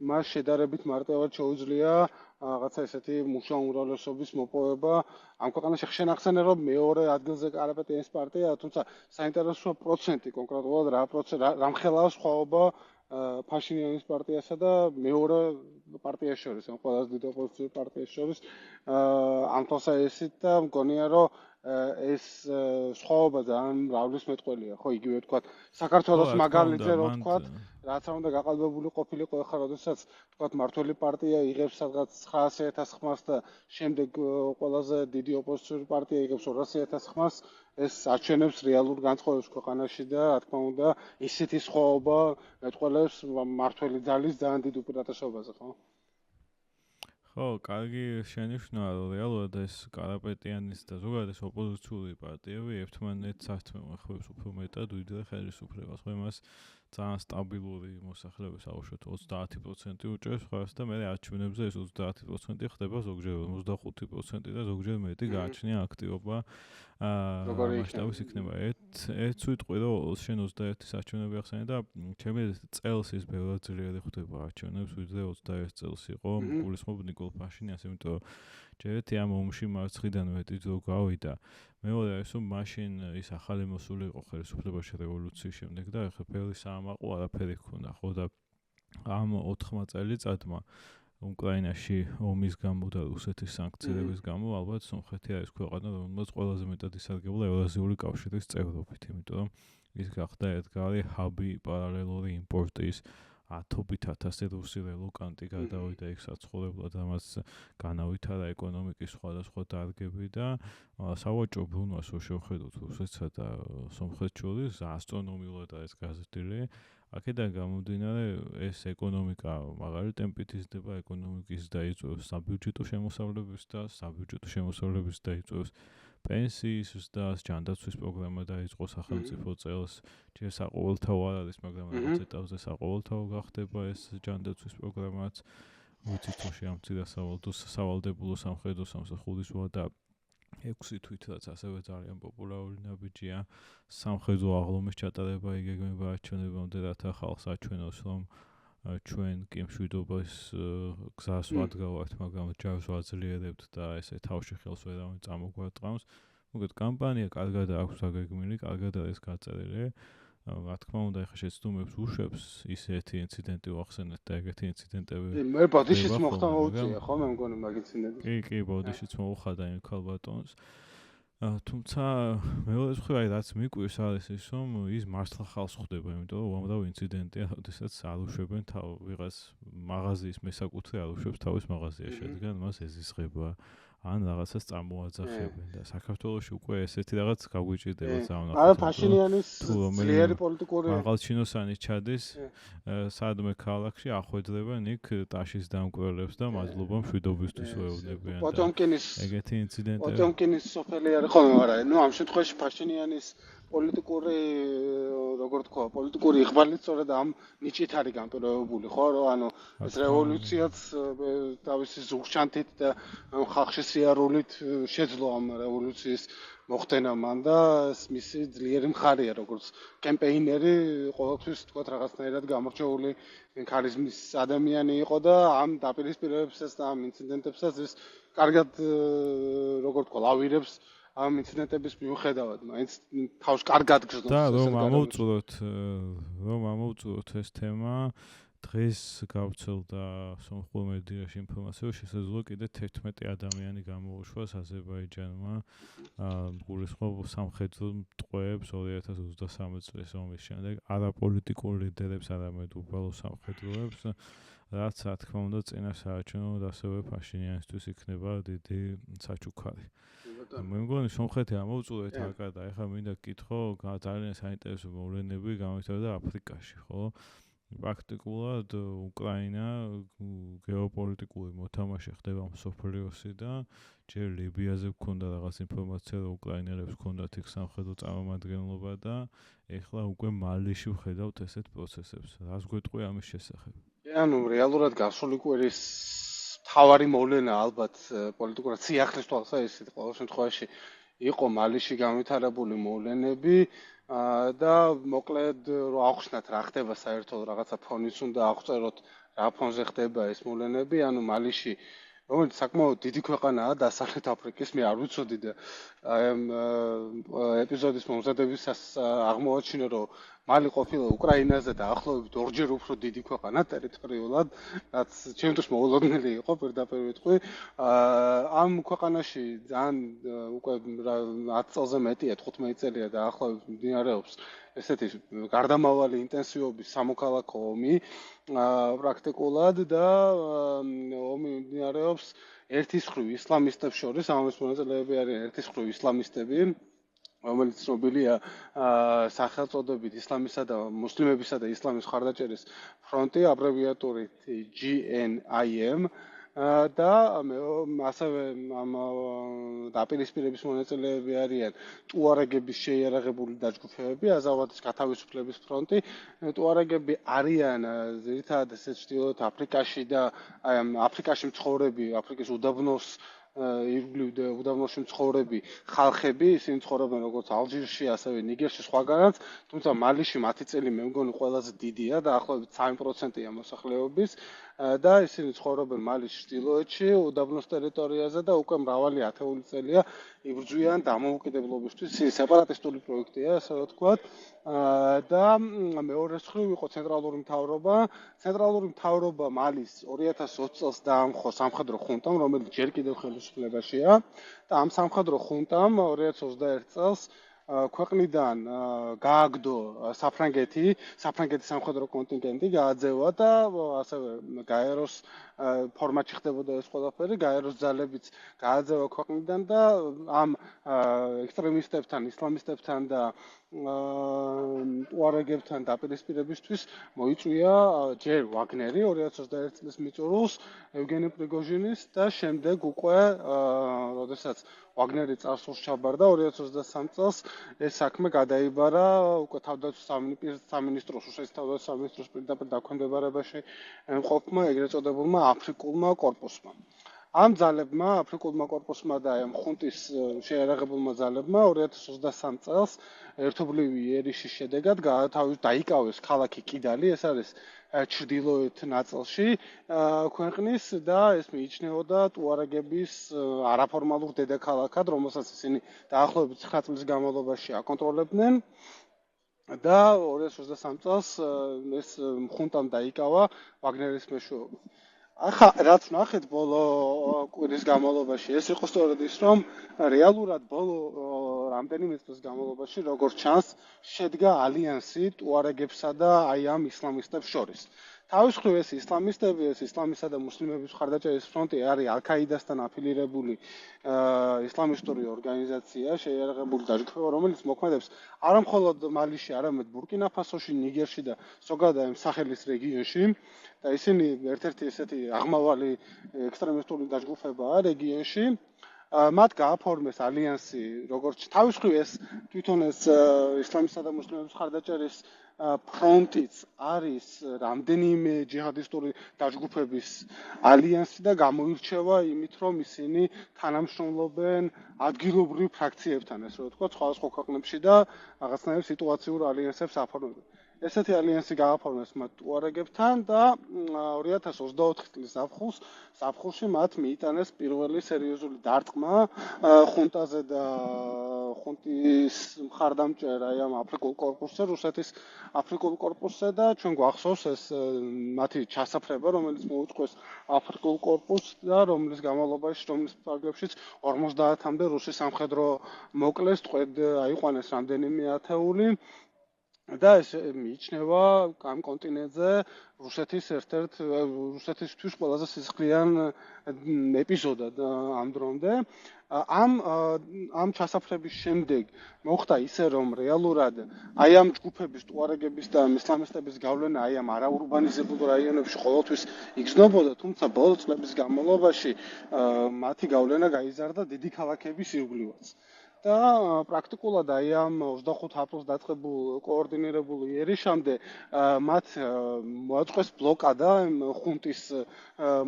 მას შედარებით მარტივად შეუძლია რაღაცა ესეთი მუშა უმრავლესობის მოპოვება. ამ ქვეყანაში ხშენახსენე რომ მეორე ადგილზე კარაპეტიანის პარტია, თუმცა საინტერესო პროცენტი კონკრეტულად რა მხელაა სხვაობა ფაშინიანის პარტიასა და მეორე პარტიას შორის, ამ ყველაზე დიდ ოპოზიციურ პარტიას შორის ამ თვალსაზრისით და მგონია რომ ეს სხვაობა ძალიან მრავლისმეტყველია, ხო, იგივე ვთქვათ, საქართველოს მაგალითზე რო ვთქვათ, რაც არ უნდა გაყალბებული ყოფილიყო, ახლა როდესაც ვთქვათ, მართველი პარტია იღებს სადღაც 900,000 ხმას და შემდეგ ყველაზე დიდი ოპოზიციური პარტია იღებს 200,000 ხმას, ეს აჩვენებს რეალურ განწყობებს ქვეყანაში და რა თქმა უნდა, ისეთი სხვაობა მეტყველებს მართველი ძალის ძალიან დიდ უპირატესობაზე, ხო? ხო, კარგი შენიშვნაა, რომ რეალურად ეს კარაპეტიანის და ზოგადად ეს ოპოზიციური პარტიები ერთმანეთს ართმევს უფრო მეტად ვიდრე ხელისუფლებას. ხო, იმას ძალიან სტაბილური მოსახლეობის აუშვეთ 30% უჭერს ხარს და მე აჩვენებზე ეს 30% ხდება ზოგჯერ 55% და ზოგჯერ მეტი გააჩნია აქტივობა მასშტაბის იქნება. ერთ სიტყვი რომ შენ 21 საჩვენები ახსენე და ჩემი წელს ის ბევრად ძლიერი ხდება არჩევნებს ვიდრე 21 წელს იყო გულისხმობ ნიკოლ ფაშინიანს, იმიტომ რომ ჯერეთი ამ ომში მარცხიდან მეტი დრო გავიდა. მეორე ის რომ მაშინ ის ახალი მოსული იყო ხელისუფლებაში რევოლუციის შემდეგ და ახლა ფერი საამაყო არაფერი ჰქონდა, ხო და ამ 4 წელიწადმა უკრაინაში ომის გამო და რუსეთის სანქციების გამო ალბათ სომხეთი არის ქვეყანა, რომელმაც ყველაზე მეტად ისარგებლა ევრაზიული კავშირის წევრობით, იმიტომ რომ ის გახდა ერთგვარი ჰაბი პარალელური იმპორტის ათობით ათასი რუსი რელოკანტი გადავიდა იქ საცხოვრებლად, ამას განავითარა ეკონომიკის სხვადასხვა დარგები და სავაჭრო ბრუნვას შევხედოთ რუსეთსა და სომხეთს შორის ასტრონომიულად არის გაზრდილი. აქედან გამომდინარე ეს ეკონომიკა მაგარი ტემპით იზრდება, ეკონომიკის დაიწვევს საბიუჯეტო შემოსავლების და საბიუჯეტო შემოსავლების დაიწვევს პენსიის და ჯანდაცვის პროგრამა დაიწყო სახელმწიფო წელს. ჯერ საყოველთაო არ არის, მაგრამ რაღაც ეტაპზე საყოველთაო გახდება ეს ჯანდაცვის პროგრამაც. ვიცით თუ შეამცირა სავალდებულო სამხედრო სამსახურის ვადა 6 თვით, რაც ასევე ძალიან პოპულარული ნაბიჯია. სამხედრო აღლომის ჩატარება იგეგმება არჩევნებამდე, რათა ხალხს აჩვენოს, რომ ჩვენ კი მშვიდობის გზას ვადგავართ, მაგრამ ჯარს ვაძლიერებთ და ესე თავში ხელს ვერავინ წამოგვარტყამს. მოკლედ კამპანია კარგად აქვს აგეგმილი, კარგად არის გაწერილი. რა თქმა უნდა, ეხლა შეცდომებს უშვებს ისეთი ინციდენტი ვახსენეთ და ეგეთი ინციდენტები. მე ბოდიშიც მოხდა მოუწია, ხო, მე მგონი მაგ ინციდენტს. კი, ბოდიშიც მოუხადა იმ ქალბატონს. თუმცა მეორე მხრივ რაც მიკვირს არის ის, რომ ის მართლა ხალხს ხვდება, იმიტომ რომ უამრავ ინციდენტია, როდესაც არ უშვებენ ვიღაც მაღაზიის მესაკუთრე არ უშვებს თავის მაღაზიაში, რადგან მას ეზიზღება. ან რაღაცას წამოაძახებენ და საქართველოში უკვე ესეთი რაღაც გაგვიჭირდება ზავნახოთ. არა ფაშინიანის ძლიერი პოლიტიკური მაღალჩინოსანი ჩადის სადმე ქალაქში ახვედრებენ იქ ტაშის დამკვირვებლებს და მადლობა მშვიდობისთვის ვეუბნებიან. ეგეთი ინციდენტები. პოტიომკინის სოფელი არის ხოლმე, მაგრამ ნუ ამ შემთხვევაში ფაშინიანის პოლიტიკური როგორ თქვა, პოლიტიკური იღბალი სწორედ ამ ნიჭით არის განპირობებული, ხო, რომ ანუ ეს რევოლუციაც თავისი ზუგჩანთით და ხალხში სიარულით შეძლო ამ რევოლუციის მოხდენა მან და ეს მისი ძლიერი მხარეა, როგორც კემპეინერი, ყოველთვის თქვა რაღაცნაირად გამორჩეული ქარიზმის ადამიანი იყო და ამ დაპირისპირებებსაც და ამ ინციდენტებსაც ის კარგად როგორ თქვა, ლავირებს ამ ინციდენტების მიუხედავად, მაინც თავს კარგად გრძნობს. და რომ ამოვწუროთ ეს თემა, დღეს გავრცელდა სომხურ მედიაში ინფორმაცია, რომ შესაძლოა კიდე 11 ადამიანი გამოუშვას აზერბაიჯანმა გულისხმობ სამხედრო მტყვეებს 2023 წლის ომის შემდეგ, არაპოლიტიკურ ლიდერებს, არამედ უბრალოდ სამხედროებს, რაც რა თქმა უნდა წინასაარჩევნო ასევე ფაშინიანისთვის იქნება დიდი საჩუქარი. მე მგონი სომხეთი ამოვწურეთ აკა და ეხლა მინდა გკითხო, ძალიან საინტერესო მოვლენები გამოსავდა აფრიკაში, ხო? პრაქტიკულად უკრაინა გეოპოლიტიკური მოთამაშე ხდება მსოფლიოსი და ჯერ ლიბიაზე გქონდა რაღაც ინფორმაცია, რომ უკრაინელებს ჰქონდათ იქ სამხედრო წარმომადგენლობა და ეხლა უკვე მალიში ვხედავთ ესეთ პროცესებს. რას გვეტყვი ამის შესახებ? ანუ რეალურად გასული კვირის თავარი მოვლენა ალბათ პოლიტიკურად სიახლის თვალსაზრისით ყოველ შემთხვევაში იყო მალიში განვითარებული მოვლენები და მოკლედ რომ აღხსნათ რა ხდება საერთოდ რაღაცა ფონის უნდა აღწეროთ რა ფონზე ხდება ეს მოვლენები, ანუ მალიში რომელიც საკმაოდ დიდი ქვეყანაა დასავლეთ აფრიკის, მე არ ვიცოდი და აი ამ ეპიზოდის მომზადებისას აღმოაჩინე რომ მალი ყოფილა უკრაინაზე და ახლობებით ორჯერ უფრო დიდი ქვეყანა ტერიტორიულად, რაც ჩემთვის მოულოდნელი იყო პირდაპირ ვიტყვი. ამ ქვეყანაში ძალიან უკვე 10 წელზე მეტია, 15 წელია და ახლობებით მიმდინარეობს ესეთი გარდამავალი ინტენსივობის სამოქალაქო ომი პრაქტიკულად და ომი მიმდინარეობს ერთის მხრივ ისლამისტებს შორის, ამის მონაწილეები არიან ერთის მხრივ ისლამისტები, რომელიც ცნობილია სახელწოდებით ისლამისა და მუსლიმებისა და ისლამის მხარდაჭერის ფრონტი, აბრევიატურით GNIM და ასევე ამ დაპირისპირების მონაწილეები არიან ტუარეგების შეიარაღებული დაჯგუფებები, აზავადის გათავისუფლების ფრონტი. ტუარეგები არიან ძირითადად ესე ჩრდილოეთ აფრიკაში და აფრიკაში მცხოვრები, აფრიკის უდაბნოს უდაბნოში მცხოვრები ხალხები, ისინი ცხოვრობენ როგორც ალჟირში, ასევე ნიგერში, სხვაგანაც, თუმცა მალიში მათი წელი მე მგონი ყველაზე დიდია და ახლობებით 3%-ია მოსახლეობის და ისინი ცხოვრობენ მალის ჩრდილოეთში, უდაბნოს ტერიტორიაზე და უკვე მრავალი ათეული წელია იბრძვიან დამოუკიდებლობისთვის. ის სეპარატისტული პროექტია, ასე ვთქვათ. და მეორე მხრივ იყო ცენტრალური მთავრობა. ცენტრალური მთავრობა მალის 2020 წელს დაამხო სამხედრო ხუნტამ, რომელიც ჯერ კიდევ ხელისუფლებაშია და ამ სამხედრო ხუნტამ 2021 წელს ქვეყნიდან გააგდო საფრანგეთის სამხედრო კონტინგენტი გააძევა და ასევე გაეროს ფორმატში ხდებოდა ეს ყველაფერი, გაეროს ძალებიც გააძევა ქვეყნიდან და ამ ექსტრემისტებთან, ისლამისტებთან და ტუარეგებთან დაპირისპირებისთვის მოიწვია ჯერ ვაგნერი 2021 წლის მიწურულს ევგენი პრიგოჟინის და შემდეგ უკვე როდესაც ვაგნერი წარსულს ჩაბარდა 2023 წელს ეს საქმე გადაიბარა უკვე თავდაცვის სამინისტროს, რუსეთის თავდაცვის სამინისტროს პირდაპირ დაქვემდებარებაში მყოფმა ეგრეთ წოდებულმა აფრიკულმა კორპუსმა. ამ ძალებმა, აფრიკულმა კორპუსმა და ამ ხუნტის შეიარაღებულმა ძალებმა 2023 წელს ერთობლივი იერიშის შედეგად დაიკავეს ქალაქი კიდალი, ეს არის ჩრდილოეთ ნაწილში ქვეყნის და ეს მიიჩნეოდა ტუარეგების არაფორმალურ დედაქალაქად, რომელსაც ისინი დაახლოებით 9 წლის განმავლობაში აკონტროლებდნენ. და 2023 წელს ეს ხუნტამ დაიკავა ვაგნერის მეშვეობა. ახლა რაც ნახეთ ბოლო კვირის განმავლობაში, ეს იყო სწორედ ის, რომ რეალურად ბოლო რამდენიმე წლის განმავლობაში, როგორც ჩანს, შედგა ალიანსი ტუარეგებსა და აი ამ ისლამისტებს შორის. თავის მხრივ ეს ისლამისტები, ეს ისლამისა და მუსლიმების მხარდაჭერის ფრონტი არის ალ-კაიდასთან აფილირებული ისლამისტური ორგანიზაცია, შეიარაღებული დაჯგუფება, რომელიც მოქმედებს არა მხოლოდ მალიში, არამედ ბურკინა-ფასოში, ნიგერში და ზოგადად ამ საჰელის რეგიონში. და ისინი ერთ-ერთი ესეთი აღმავალი ექსტრემისტული დაჯგუფებაა რეგიონში. მათ გააფორმეს ალიანსი, როგორც თავის მხრივ ეს თვითონ ეს ისლამისა და მუსლიმების მხარდაჭერის ფრონტიც არის რამდენიმე ჯიჰადისტური დაჯგუფების ალიანსი და გამოირჩევა იმით, რომ ისინი თანამშრომლობენ ადგილობრივ ფრაქციებთან, ესე რომ ვთქვათ, სხვადასხვა ქვეყნებში და რაღაცნაირ სიტუაციურ ალიანსებს აფორმებენ. ესეთი ალიანსი გააფორმეს მათ ტუარეგებთან და 2024 წლის ზაფხულში მათ მიიტანეს პირველი სერიოზული დარტყმა ხუნტაზე და ხუნტის მხარდამჭერ აი ამ აფრიკულ კორპუსზე, რუსეთის აფრიკულ კორპუსზე და ჩვენ გვახსოვს ეს მათი ჩასაფრება, რომელიც მოუწყეს აფრიკულ კორპუსს და რომლის განმავლობაში, რომლის პარაგრაფშიც 50-მდე რუსი სამხედრო მოკლეს, ტყვედ აიყვანეს რამდენიმე ათეული და ეს მიიჩნევა ამ კონტინენტზე რუსეთისთვის ყველაზე სისხლიან ეპიზოდად ამ დრომდე. ამ ჩასაფრების შემდეგ მოხდა ისე, რომ რეალურად აი ამ ჯგუფების, ტუარეგების და ისლამისტების გავლენა აი ამ არაურბანიზებულ რაიონებში ყოველთვის იგრძნობოდა, თუმცა ბოლო წლების განმავლობაში მათი გავლენა გაიზარდა დიდი ქალაქების ირგვლივაც. და პრაქტიკულად აი ამ 25 აპრილს დაწყებულ კოორდინირებულ იერიშამდე მათ მოაწყვეს ბლოკადა ხუნტის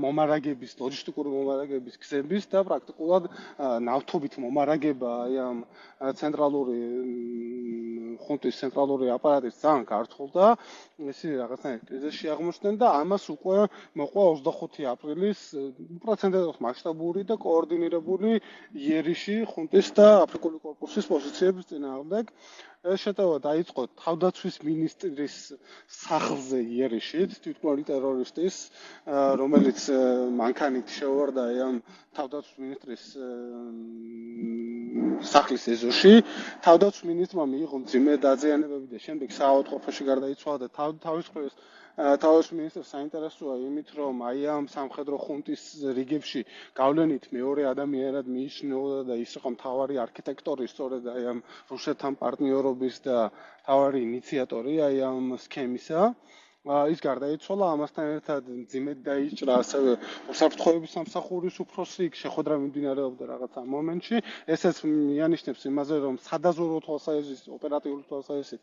მომარაგების, ლოჯისტიკური მომარაგების გზების და პრაქტიკულად ნავთობით მომარაგება აი ამ ხუნტის ცენტრალური აპარატის ძალიან გართულდა. ისინი რაღაცნაირ კრიზისში აღმოჩნდნენ და ამას უკვე მოყვა 25 აპრილის უპრეცედენტოდ მასშტაბური და კოორდინირებული იერიში ხუნტის და აფრიკული კორპუსის პოზიციების წინააღმდეგ. ეს შეტევა დაიწყო თავდაცვის მინისტრის სახლზე იერიშით, თვითმფრინავი ტერორისტის, რომელიც მანქანით შეუვარდა ამ თავდაცვის მინისტრის სახლის ეზოში. თავდაცვის მინისტრმა მიიღო მძიმე დაზიანებები და შემდეგ საავადმყოფოში გარდაიცვალა და თავის მხრივ თავდაცვის მინისტრს საინტერესოა იმით, რომ აი ამ სამხედრო ხუნტის რიგებში გავლენით მეორე ადამიანად მიიჩნეოდა და ის იყო მთავარი არქიტექტორი სწორედ აი ამ რუსეთთან პარტნიორობის და მთავარი ინიციატორი აი ამ სქემისა. ის გარდაიცვალა, ამასთან ერთად მძიმედ დაიჭრა ასევე უსაფრთხოების სამსახურის უფროსი, შეხვედრა მიმდინარეობდა რაღაცა მომენტში. ესეც მიანიშნებს იმაზე, რომ სადაზვერვო თვალსაზრისით, ოპერატიული თვალსაზრისით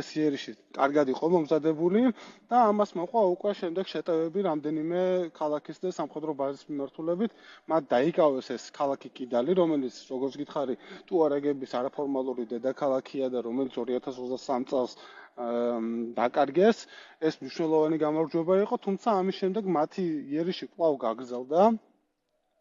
ეს იერიში კარგად იყო მომზადებული და ამას მოყვა უკვე შემდეგ შეტევები რამდენიმე ქალაქის და სამხედრო ბაზის მიმართულებით. მათ დაიკავეს ეს ქალაქი კიდალი, რომელიც როგორც გითხარი, ტუარეგების არაფორმალური დედაქალაქია და რომელიც 2023 წელს დაკარგეს. ეს მნიშვნელოვანი გამარჯვება იყო, თუმცა ამის შემდეგ მათი იერიში კვლავ გაგრძელდა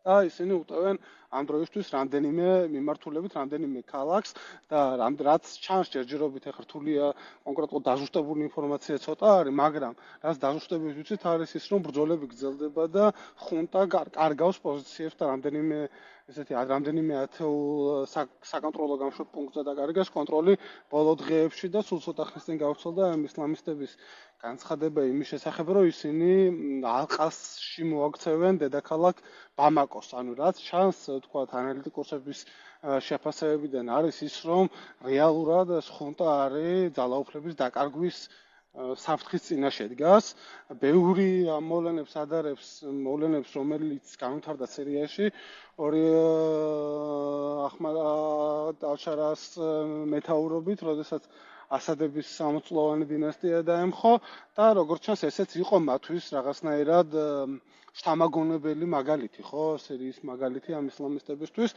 და ისინი უტევენ ამ დროისთვის რამდენიმე მიმართულებით, რამდენიმე ქალაქს და რაც ჩანს ჯერჯერობით ახლა რთულია კონკრეტულად დაზუსტებული ინფორმაცია ცოტა არის, მაგრამ რაც დაზუსტებით ვიცით არის ის, რომ ბრძოლები გრძელდება და ხუნტა კარგავს პოზიციებს და რამდენიმე ათეულ საკონტროლო გამშვებ პუნქტზე დაკარგეს კონტროლი ბოლო დღეებში და სულ ცოტა ხნის წინ გავრცელდა ამ ისლამისტების განცხადება იმის შესახებ, რომ ისინი ალყასში მოაქცევენ დედაქალაქ ბამაკოს. ანუ რაც ჩანს, თქვათ, ანალიტიკოსების შეფასებებიდან არის ის, რომ რეალურად ხუნტა არის ძალაუფლების დაკარგვის საფრთხის წინაშე დგას. ბევრი მოვლენებს ადარებს, რომელიც განვითარდა სირიაში, აჰმად ალ-შარას მეთაურობით, როდესაც ასადების სამოწლოვანი დინასტია დაემხო და როგორც ჩანს, ესეც იყო მათთვის რაღაცნაირად შთამაგონებელი მაგალითი, ხო, სერიის მაგალითი ამ ისლამისტებისთვის.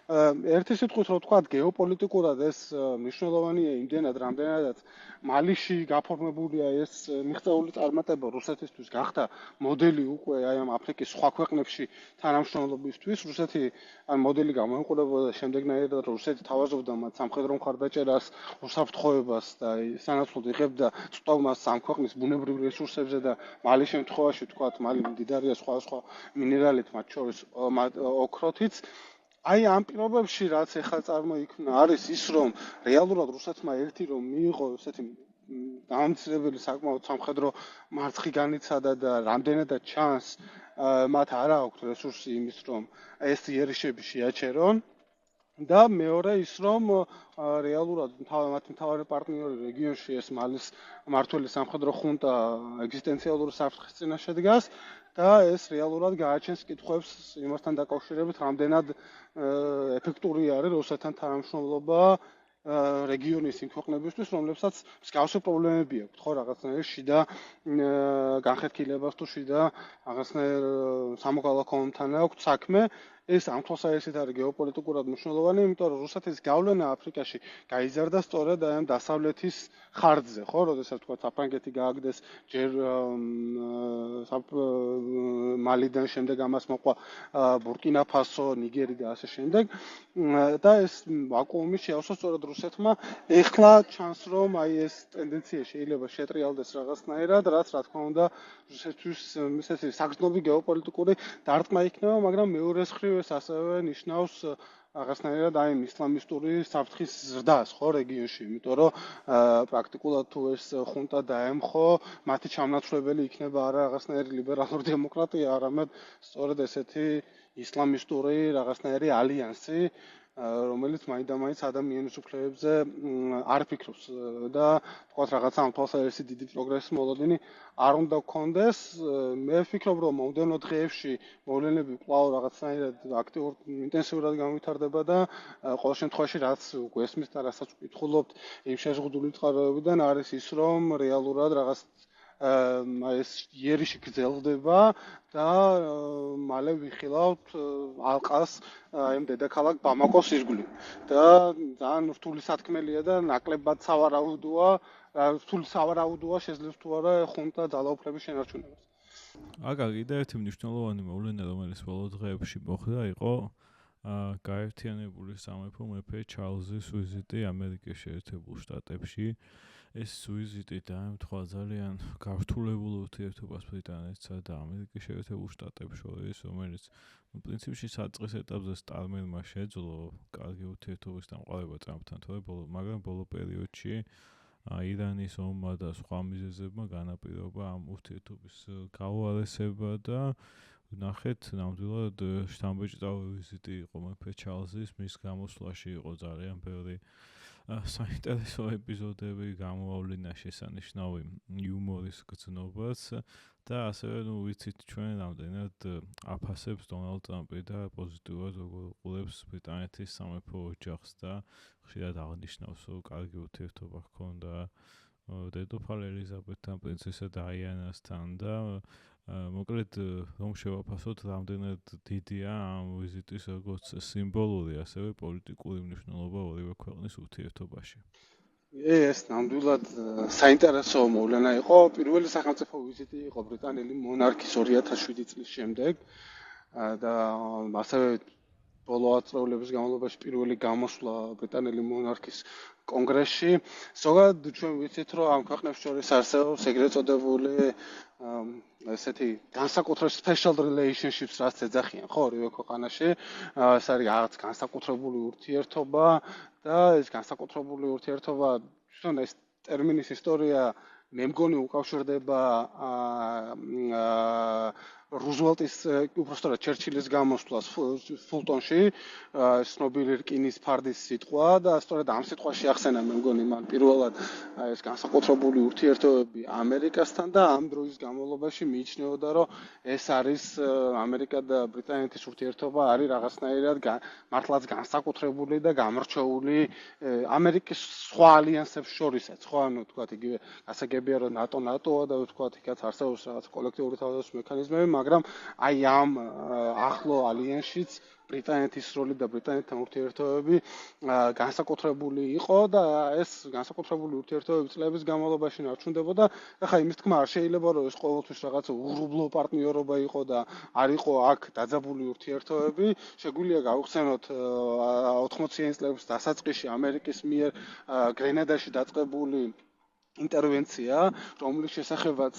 ერთი სიტყვით რო ვთქვა, გეოპოლიტიკურად ეს მნიშვნელოვანია იმდენად, რამდენადაც მალიში გაფორმებულია ეს მიღწეული წარმატება რუსეთისთვის გახდა მოდელი უკვე აი ამ აფრიკის სხვა ქვეყნებში თანამშრომლობისთვის. რუსეთი ამ მოდელი გამოიყურებოდა შემდეგნაირად, რომ რუსეთი თავაზობდა მათ სამხედრო მხარდაჭერას, უსაფრთხოებას და სანაცვლოდ იღებდა წვდომას ამ ქვეყნის ბუნებრივ რესურსებზე და მალის შემთხვევაში ვთქვათ, მალი მდიდარია სხვადასხვა მინერალით, მათ შორის ოქროთიც. აი ამ პირობებში რაც ეხლა წარმოიქმნა არის ის რომ რეალურად რუსეთმა ერთი რომ მიიღო ესეთი დამცირებელი საკმაოდ სამხედრო მარცხი განიცადა და რამდენადაც ჩანს მათ არ აქვთ რესურსი იმის რომ ეს იერიშები შეაჩერონ და მეორე ის რომ რეალურად მათი მთავარი პარტნიორი რეგიონში ეს მალის მმართველი სამხედრო ხუნტა ეგზისტენციალური საფრთხის წინაშე დგას და ეს რეალურად გააჩენს კითხვებს იმასთან დაკავშირებით, რამდენად ეფექტური არის რუსეთთან თანამშრომლობა რეგიონის იმ ქვეყნებისთვის, რომლებსაც მსგავსი პრობლემები აქვთ, ხო, რაღაცნაირ შიდა განხეთქილებას თუ შიდა რაღაცნაირ სამოქალაქო ომთან აქვთ საქმე. ეს ამ თვალსაზრისით არის გეოპოლიტიკურად მნიშვნელოვანი, იმიტომ რომ რუსეთის გავლენა აფრიკაში გაიზარდა სწორედ ამ დასავლეთის ხარჯზე, ხო, როდესაც თქვა საფრანგეთი გააგდეს ჯერ მალიდან შემდეგ ამას მოყვა ბურკინა ფასო, ნიგერი და ასე შემდეგ და ეს ვაკუუმი შეავსო სწორედ რუსეთმა. ეხლა ჩანს რომ აი ეს ტენდენცია შეიძლება შეტრიალდეს რაღაცნაირად, რაც რა თქმა უნდა რუსეთთვის ესეთი საგრძნობი გეოპოლიტიკური დარტყმა იქნება, მაგრამ მეორეს მხრივ ეს ასევე ნიშნავს რაღაცნაირად აი ისლამისტური საფრთხის ზრდას ხო რეგიონში, იმიტომ რომ პრაქტიკულად თუ ეს ხუნტა დაემხო, მათი ჩამონაცვლებელი იქნება არა რაღაცნაირი ლიბერალური დემოკრატია, არამედ სწორედ ესეთი ისლამისტური რაღაცნაირი ალიანსი, რომელიც მაინდა-მაინც ადამიანის უფლებებზე არ ფიქრობს და თქვათ რაღაცა ამ თვალსაზრისით დიდი პროგრესის მოლოდინი არ უნდა გქონდეს. მე ვფიქრობ, რომ მომდევნო დღეებში მოვლენები კვლავ რაღაცნაირად აქტიურ ინტენსიურად განვითარდება და ყოველ შემთხვევაში რაც გვესმის და რასაც ვკითხულობთ იმ შეზღუდული წყაროებიდან არის ის, რომ რეალურად რაღაც ეს იერიში გრძელდება და მალე ვიხილავთ ალყას იმ დედაქალაქ ბამაკოს ირგვლივ და ძალიან რთული სათქმელია და ნაკლებად სავარაუდოა რთული სავარაუდოა შეძლებს თუ არა ხუნტა ძალაუფლების შენარჩუნებას. აკა კიდე ერთი მნიშვნელოვანი მოვლენა რომელიც ბოლო დღეებში მოხდა იყო გაერთიანებული სამეფო მეფე ჩარლზის ვიზიტი ამერიკის შეერთებულ შტატებში. ეს ვიზიტი დაემთხვა ძალიან გართულებულ ურთიერთობას ბრიტანეთსა და ამერიკის შეერთებულ შტატებს შორის, რომელიც პრინციპში საწყის ეტაპზე სტალმენმა შეძლო კარგი ურთიერთობის დამყარება ტრამპთან, მაგრამ ბოლო პერიოდში ირანის ომმა და სხვა მიზეზებმა განაპირობა ამ ურთიერთობის გაუარესება და ნახეთ, ნამდვილად შთამბეჭდავი ვიზიტი იყო მეფე ჩარლზის, მის გამოსვლაში იყო ძალიან ბევრი საინტერესო ეპიზოდები, გამოავლინა შესანიშნავი იუმორის გრძნობას და ასევე ვიცით ჩვენ რამდენად აფასებს დონალდ ტრამპი და პოზიტიურად როგორ უყურებს ბრიტანეთის სამეფო ოჯახს და ხშირად აღნიშნავს, რომ კარგი ურთიერთობა ჰქონდა დედოფალ ელიზაბეთთან, პრინცესა დაიანასთან და მოკლედ რომ შევაფასოთ რამდენად დიდია ამ ვიზიტის როგორც სიმბოლური, ასევე პოლიტიკური მნიშვნელობა ორივე ქვეყნის ურთიერთობაში. ეს ნამდვილად საინტერესო მოვლენა იყო. პირველი სახელმწიფო ვიზიტი იყო ბრიტანელი მონარქის 2007 წლის შემდეგ და ასევე ბოლო ათწლეულების განმავლობაში პირველი გამოსვლა ბრიტანელი მონარქის კონგრესში. ზოგადად ჩვენ ვიცით, რომ ამ ქვეყნებს შორის არსებობს ეგრეთ წოდებული ესეთი განსაკუთრებული special relationships, რაც ეძახიან, ხო, ორივე ქვეყანაში. ეს არის რაღაც განსაკუთრებული ურთიერთობა და ეს განსაკუთრებული ურთიერთობა, თვითონ ეს ტერმინის ისტორია მე მგონი უკავშირდება რუზველტის უბრალოდ ჩერჩილის გამოსვლას ფულტონში, ცნობილი რკინის ფარდის სიტყვა და სწორედ ამ სიტყვაში ახსენა მე მგონი მან პირველად ეს განსაკუთრებული ურთიერთობები ამერიკასთან და ამ დროის განმავლობაში მიიჩნეოდა, რომ ეს არის ამერიკა და ბრიტანეთის ურთიერთობა არის რაღაცნაირად მართლაც განსაკუთრებული და გამორჩეული ამერიკის სხვა ალიანსებს შორისაც, ხო, ანუ თქვათ იგივე გასაგებია, რომ ნატო-ნატოა და თქვათ იქაც არსებობს რაღაც კოლექტიური თავდაცვის მექანიზმები, მაგრამ აი ამ ახლო ალიანსშიც ბრიტანეთის როლი და ბრიტანეთთან ურთიერთობები განსაკუთრებული იყო და ეს განსაკუთრებული ურთიერთობები წლების განმავლობაში ნარჩუნდებოდა. ახლა იმის თქმა არ შეიძლება რომ ეს ყოველთვის რაღაცა უღრუბლო პარტნიორობა იყო და არ იყო აქ დაძაბული ურთიერთობები. შეგვიძლია გავხსენოთ 80-იან წლების დასაწყისში ამერიკის მიერ გრენადაში დაწყებული ინტერვენცია, რომლის შესახებაც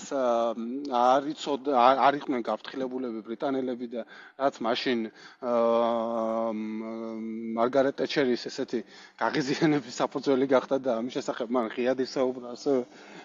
არ იყვნენ გაფრთხილებულები ბრიტანელები და რაც მაშინ მარგარეტ ტეჩერის ესეთი გაღიზიანების საფუძველი გახდა და ამის შესახებ მან ღიად ისაუბრა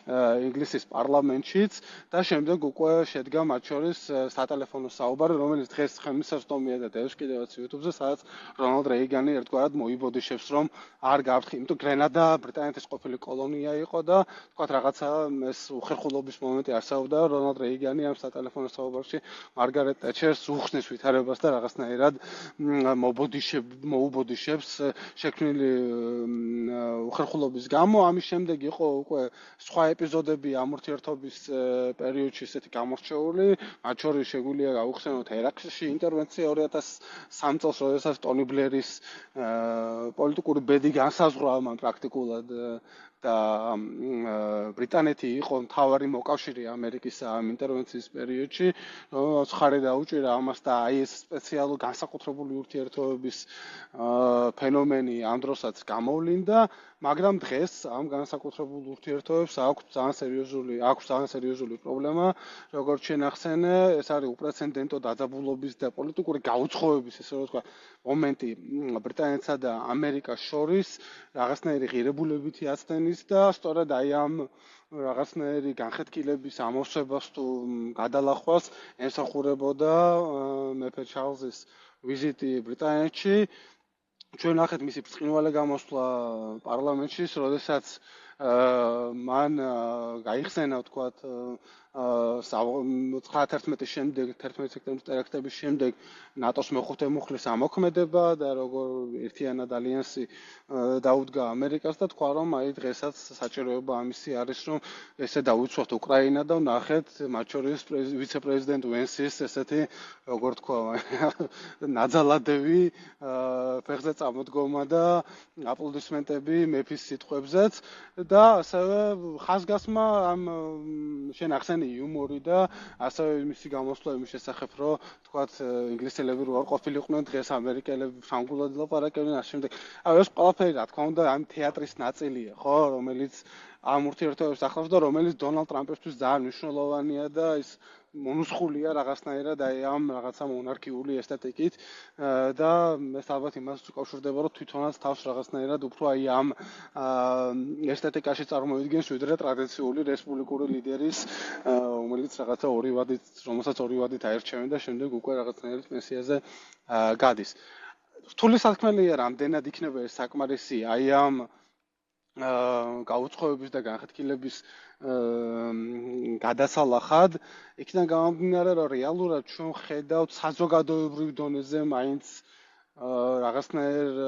ინგლისის პარლამენტშიც და შემდეგ უკვე შედგა მათ შორის სატელეფონო საუბარი, რომელიც დღეს ხელმისაწვდომია და დევს კიდევაც YouTube-ზე, სადაც რონალდ რეიგანი ერთგვარად მოიბოდიშებს, რომ არ გაფრთხილდება, იმიტომ გრენადა ბრიტანეთის ყოფილი კოლონია იყო და თქვათ რაღაცა ეს უხერხულობის მომენტი არსებობდა, რონალდ რეიგანი ამ სატელეფონო საუბარში მარგარეტ ტეჩერს უხსნის ვითარებას და რაღაცნაირად მოუბოდიშებს შექმნილი უხერხულობის გამო. ამის შემდეგ იყო უკვე სხვა ეპიზოდები ამ ურთიერთობის პერიოდში ესეთი გამორჩეული, მათ შორის შეგვიძლია გავხსენოთ ერაყში ინტერვენცია 2003 წელს, როდესაც ტონი ბლერის პოლიტიკური ბედი განსაზღვრა მან პრაქტიკულად და ბრიტანეთი იყო მთავარი მოკავშირე ამერიკის ამ ინტერვენციის პერიოდში, რომელსაც ხარი დაუჭირა ამას და აი ეს სპეციალური განსაკუთრებული ურთიერთობების ფენომენი ამ დროსაც გამოვლინდა, მაგრამ დღეს ამ განსაკუთრებულ ურთიერთობებს აქვს ძალიან სერიოზული პრობლემა, როგორც შენახსენე, ეს არის უპრეცედენტო დაძაბულობის და პოლიტიკური გაუცხოების, ესე რომ ვთქვა, მომენტი ბრიტანეთსა და ამერიკას შორის რაღაცნაირი ღირებულებითი აცდენის და სწორედ აი ამ რაღაცნაირი განხეთქილების ამოსვებას თუ გადალახვას ემსახურებოდა მეფე ჩარლზის ვიზიტი ბრიტანეთში. ჩვენ ნახეთ მისი ბრწყინვალე გამოსვლა პარლამენტში, როდესაც მან გაიხსენა, ვთქვათ, 11 სექტემბრის ტერაქტების შემდეგ ნატოს მეხუთე მუხლის ამოქმედება და როგორ ერთიანად ალიანსი დაუდგა ამერიკას და თქვა, რომ აი დღესაც საჭიროება ამისი არის, რომ ესე დაუცვათ უკრაინა და ნახეთ მათ შორის ვიცე-პრეზიდენტ ვენსის ესეთი, როგორ თქვა, ნაძალადევი ფეხზე წამოდგომა და აპლოდისმენტები მეფის სიტყვებზეც და ასევე ხაზგასმა ამ შენახსენე იუმორი და ასევე მისი გამოსვლა იმის შესახებ, რომ თქვათ ინგლისელები რო არ ყოფილიყვნენ დღეს ამერიკელები ფრანგულად ლაპარაკებდნენ ამ შემდეგ. ეს ყველაფერი რა თქმა უნდა ამ თეატრის ნაწილია, ხო, რომელიც ამ ურთიერთობებს ახლავს და რომელიც დონალდ ტრამპისთვის ძალიან მნიშვნელოვანია და ის მონუსხულია რაღაცნაირად აი ამ რაღაცა მონარქიული ესთეტიკით და ეს ალბათ იმას უკავშირდება, რომ თვითონაც თავს რაღაცნაირად უფრო აი ამ ესთეტიკაში წარმოიდგენს ვიდრე ტრადიციული რესპუბლიკური ლიდერის, რომელსაც ორი ვადით აერჩევენ და შემდეგ უკვე რაღაცნაირად პენსიაზე გადის. რთული საქმეა რამდენად იქნება ეს საკმარისი აი ამ გაუცხოების და განხეთქილების გადასალახად, იქიდან გამომდინარე, რომ რეალურად ჩვენ ხედავთ საზოგადოებრივ დონეზე მაინც რაღაცნაირ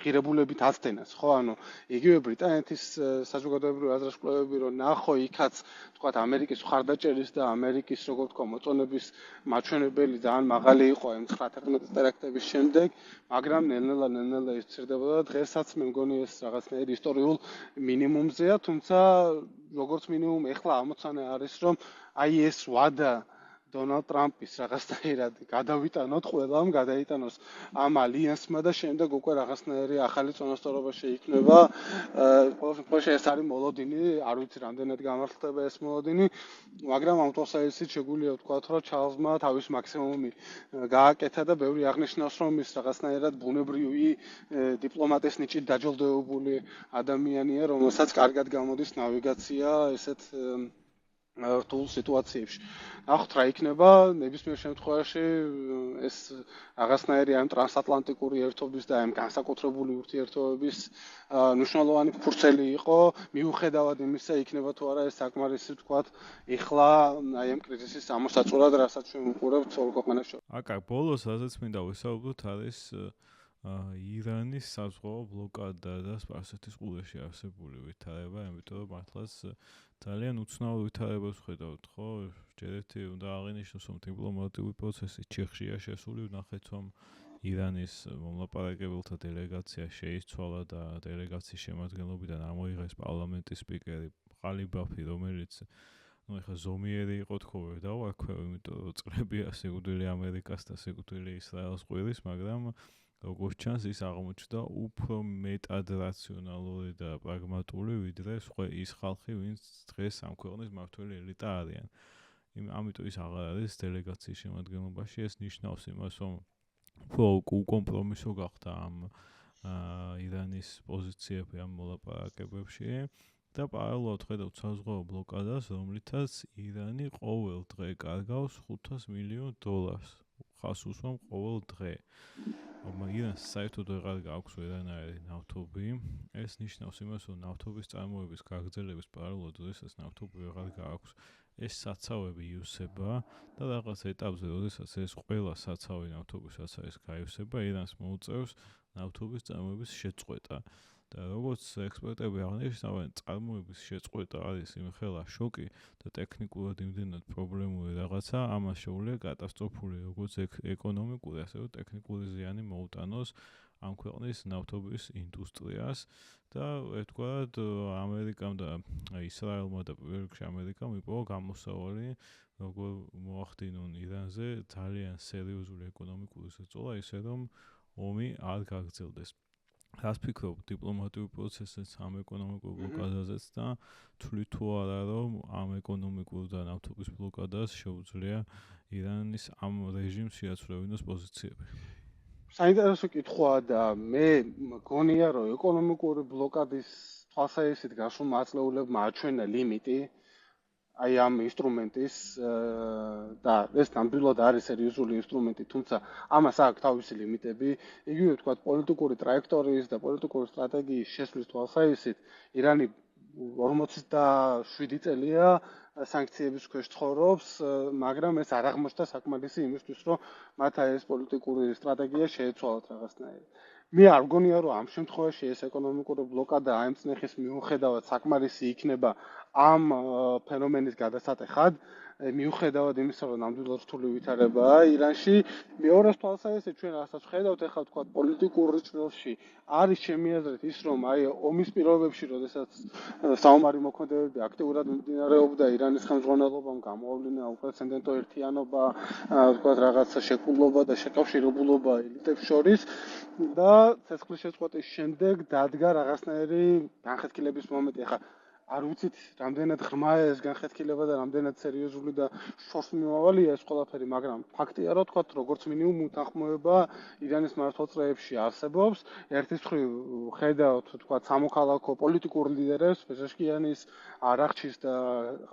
ღირებულებით აცდენას, ხო? ანუ იგივე ბრიტანეთის საზოგადოებრივი აზრისკვლევები რომ ნახო იქაც, თქვათ, ამერიკის მხარდაჭერის და ამერიკის, როგორ თქვა, მოწონების მაჩვენებელი ძალიან მაღალი იყო ამ 9-11 ტერაქტების შემდეგ, მაგრამ ნელ-ნელა იცრდებოდა და დღესაც მე მგონი ეს რაღაცნაირ ისტორიულ მინიმუმზეა, თუმცა როგორც მინიმუმ ეხლა ამოცანა არის, რომ აი ეს ვადა დონალდ ტრამპის რაღაცნაირად გადავიტანოთ ყველამ, გადაიტანოს ამ ალიანსმა და შემდეგ უკვე რაღაცნაირი ახალი წონასწორობა შეიქმნება. ყოველ შემთხვევაში ეს არის მოლოდინი, არ ვიცი რამდენად გამართლდება ეს მოლოდინი, მაგრამ ამ თვალსაზრისით შეგვიძლია ვთქვათ, რომ ჩარლზმა თავის მაქსიმუმი გააკეთა და ბევრი აღნიშნავს, რომ ის რაღაცნაირად ბუნებრივი დიპლომატის ნიჭით დაჯილდოებული ადამიანია, რომელსაც კარგად გამოდის ნავიგაცია ესეთ რთულ სიტუაციებში. ნახოთ რა იქნება, ნებისმიერ შემთხვევაში ეს რაღაცნაირი ამ ტრანსატლანტიკური ერთობის და ამ განსაკუთრებული ურთიერთობების მნიშვნელოვანი ფურცელი იყო, მიუხედავად იმისა, იქნება თუ არა ეს საკმარისი, ვთქვათ, ეხლა აი ამ კრიზისის ამოსაწურად, რასაც ჩვენ ვუყურებთ ორ ქვეყანას შორის. აკა, ბოლოს, რასაც მინდა ვისაუბროთ, არის ირანის საზღვაო ბლოკადა და სპარსეთის ყურეში არსებული ვითარება, ამიტომ მართლაც ძალიან უცნაურ ვითარებას ვხედავთ, ხო? ჯერ ერთი უნდა აღინიშნოს, რომ დიპლომატიური პროცესი ჩეხშია შესული, ვნახეთ, რომ ირანის მომლაპარაკებელთა დელეგაცია შეიცვალა და დელეგაციის შემადგენლობიდან ამოიღეს პარლამენტის სპიკერი ყალიბაფი, რომელიც ეხლა ზომიერი იყო თქო, ვერ დავარქვევ, იმიტომ რომ წლებია სიკვდილი ამერიკას და სიკვდილი ისრაელს ყვირის, მაგრამ როგორც ჩანს, ის აღმოჩნდა უფრო მეტად რაციონალური და პრაგმატული, ვიდრე ის ხალხი, ვინც დღეს ამ ქვეყნის მმართველი ელიტა არიან. ამიტომ ის აღარ არის დელეგაციის შემადგენლობაში, ეს ნიშნავს იმას, რომ უფრო უკომპრომისო გახდა ამ ირანის პოზიციები ამ მოლაპარაკებებში. და პარალელურად ხედავთ საზღვაო ბლოკადას, რომლითაც ირანი ყოველ დღე კარგავს $500 მილიონ. ხას უსვამ ყოველ დღე. ირანს საერთოდ ვეღარ გააქვს ვერანაირი ნავთობი. ეს ნიშნავს იმას, რომ ნავთობის წარმოების გაგრძელების პარალელურად, როდესაც ნავთობი ვეღარ გააქვს, ეს საცავები იუსება და რაღაც ეტაპზე, როდესაც ეს ყველა საცავი ნავთობის არის გაივსება, ირანს მოუწევს ნავთობის წარმოების შეწყვეტა. და როგორც ექსპერტები აღნიშნავენ, წარმოების შეწყვეტა არის იმხელა შოკი და ტექნიკურად იმდენად პრობლემური რაღაცა, ამას შეუძლია კატასტროფული როგორც ეკონომიკური, ასევე ტექნიკური ზიანი მოუტანოს ამ ქვეყნის ნავთობის ინდუსტრიას და ერთგვარად ამერიკამ და ისრაელმა და პირველ რიგში ამერიკამ იპოვა გამოსავალი, როგორ მოახდინონ ირანზე ძალიან სერიოზული ეკონომიკური ზეწოლა, ისე რომ ომი არ გაგრძელდეს. რას ფიქრობ დიპლომატიური პროცესის ამ ეკონომიკურ ბლოკადაზეც და თვლით თუ არა რომ ამ ეკონომიკურ და ნავთობის ბლოკადას შეუძლია ირანის ამ რეჟიმს შეაცვლევინოს პოზიციები? საინტერესო კითხვაა და მე მგონია რომ ეკონომიკური ბლოკადის თვალსაზრისით გასულმა აწლეულებმა აჩვენა ლიმიტი აი ამ ინსტრუმენტის და ეს ნამდვილად არის სერიოზული ინსტრუმენტი, თუმცა ამას აქვს თავისი ლიმიტები. იგივე ვთქვათ, პოლიტიკური ტრაექტორიის და პოლიტიკური სტრატეგიის შესვლის თვალსაზრისით ირანი 47 წელია სანქციების ქვეშ ცხოვრობს, მაგრამ ეს არ აღმოჩნდა საკმარისი იმისთვის, რომ მათ ეს პოლიტიკური სტრატეგია შეეცვალათ რაღაცნაირად. მე არ მგონია, რომ ამ შემთხვევაში ეს ეკონომიკური ბლოკადა ამ წნეხის მიუხედავად საკმარისი იქნება ამ ფენომენის გადასატეხად, მიუხედავად იმისა, რომ ნამდვილად რთული ვითარებაა ირანში, მეორე თვალსაზრისით ჩვენ რასაც ვხედავთ, ახლა ვთქვათ, პოლიტიკურ ჭრილში არის ჩემი აზრით ის, რომ აი ომის პირობებში, როდესაც საომარი მოქმედებები აქტიურად მიმდინარეობდა ირანის ხელმძღვანელობამ გამოავლინა უპრეცედენტო ერთიანობა, ვთქვათ, რაღაცა შეკულობა და შეკავშირებულობა ელიტებს შორის და ცეცხლის შეწყვეტის შემდეგ დადგა რაღაცნაირი განხეთქილების მომენტი. ახლა არ ვიცით, რამდენად ღრმაა ეს განხეთქილება და რამდენად სერიოზული და შორსმიმავალია ეს ყველაფერი, მაგრამ ფაქტია, რომ თქვათ, როგორც მინიმუმ უთანხმოება ირანის მართლწრეებში არსებობს. ერთის მხრივ ხედავთ, თქვათ, სამოქალაქო პოლიტიკურ ლიდერებს, პეშეშკიანის, არაღჩის და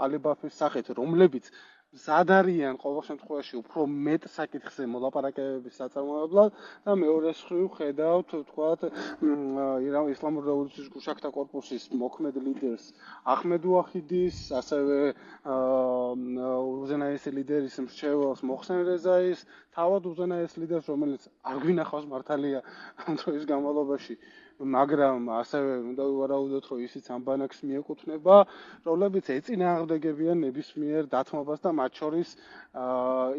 ყალიბაფის სახით, რომლებიც მზად არიან ყოველ შემთხვევაში უფრო მეტ საკითხზე მოლაპარაკებების საწარმოებლად და მეორეს მხრივ ხედავთ, თქვათ, ისლამური რევოლუციის გუშაქთა კორპუსის მოქმედ ლიდერს აჰმედ უაჰიდის, ასევე უზენაესი ლიდერის მრჩეველს მოხსენ რეზაის, თავად უზენაეს ლიდერს, რომელიც არ გვინახავს მართალია ამ დროის განმავლობაში, მაგრამ ასევე უნდა ვივარაუდოთ, რომ ისიც ამ ბანაკს მიეკუთვნება, რომლებიც ეწინააღმდეგებიან ნებისმიერ დათმობას და მათ შორის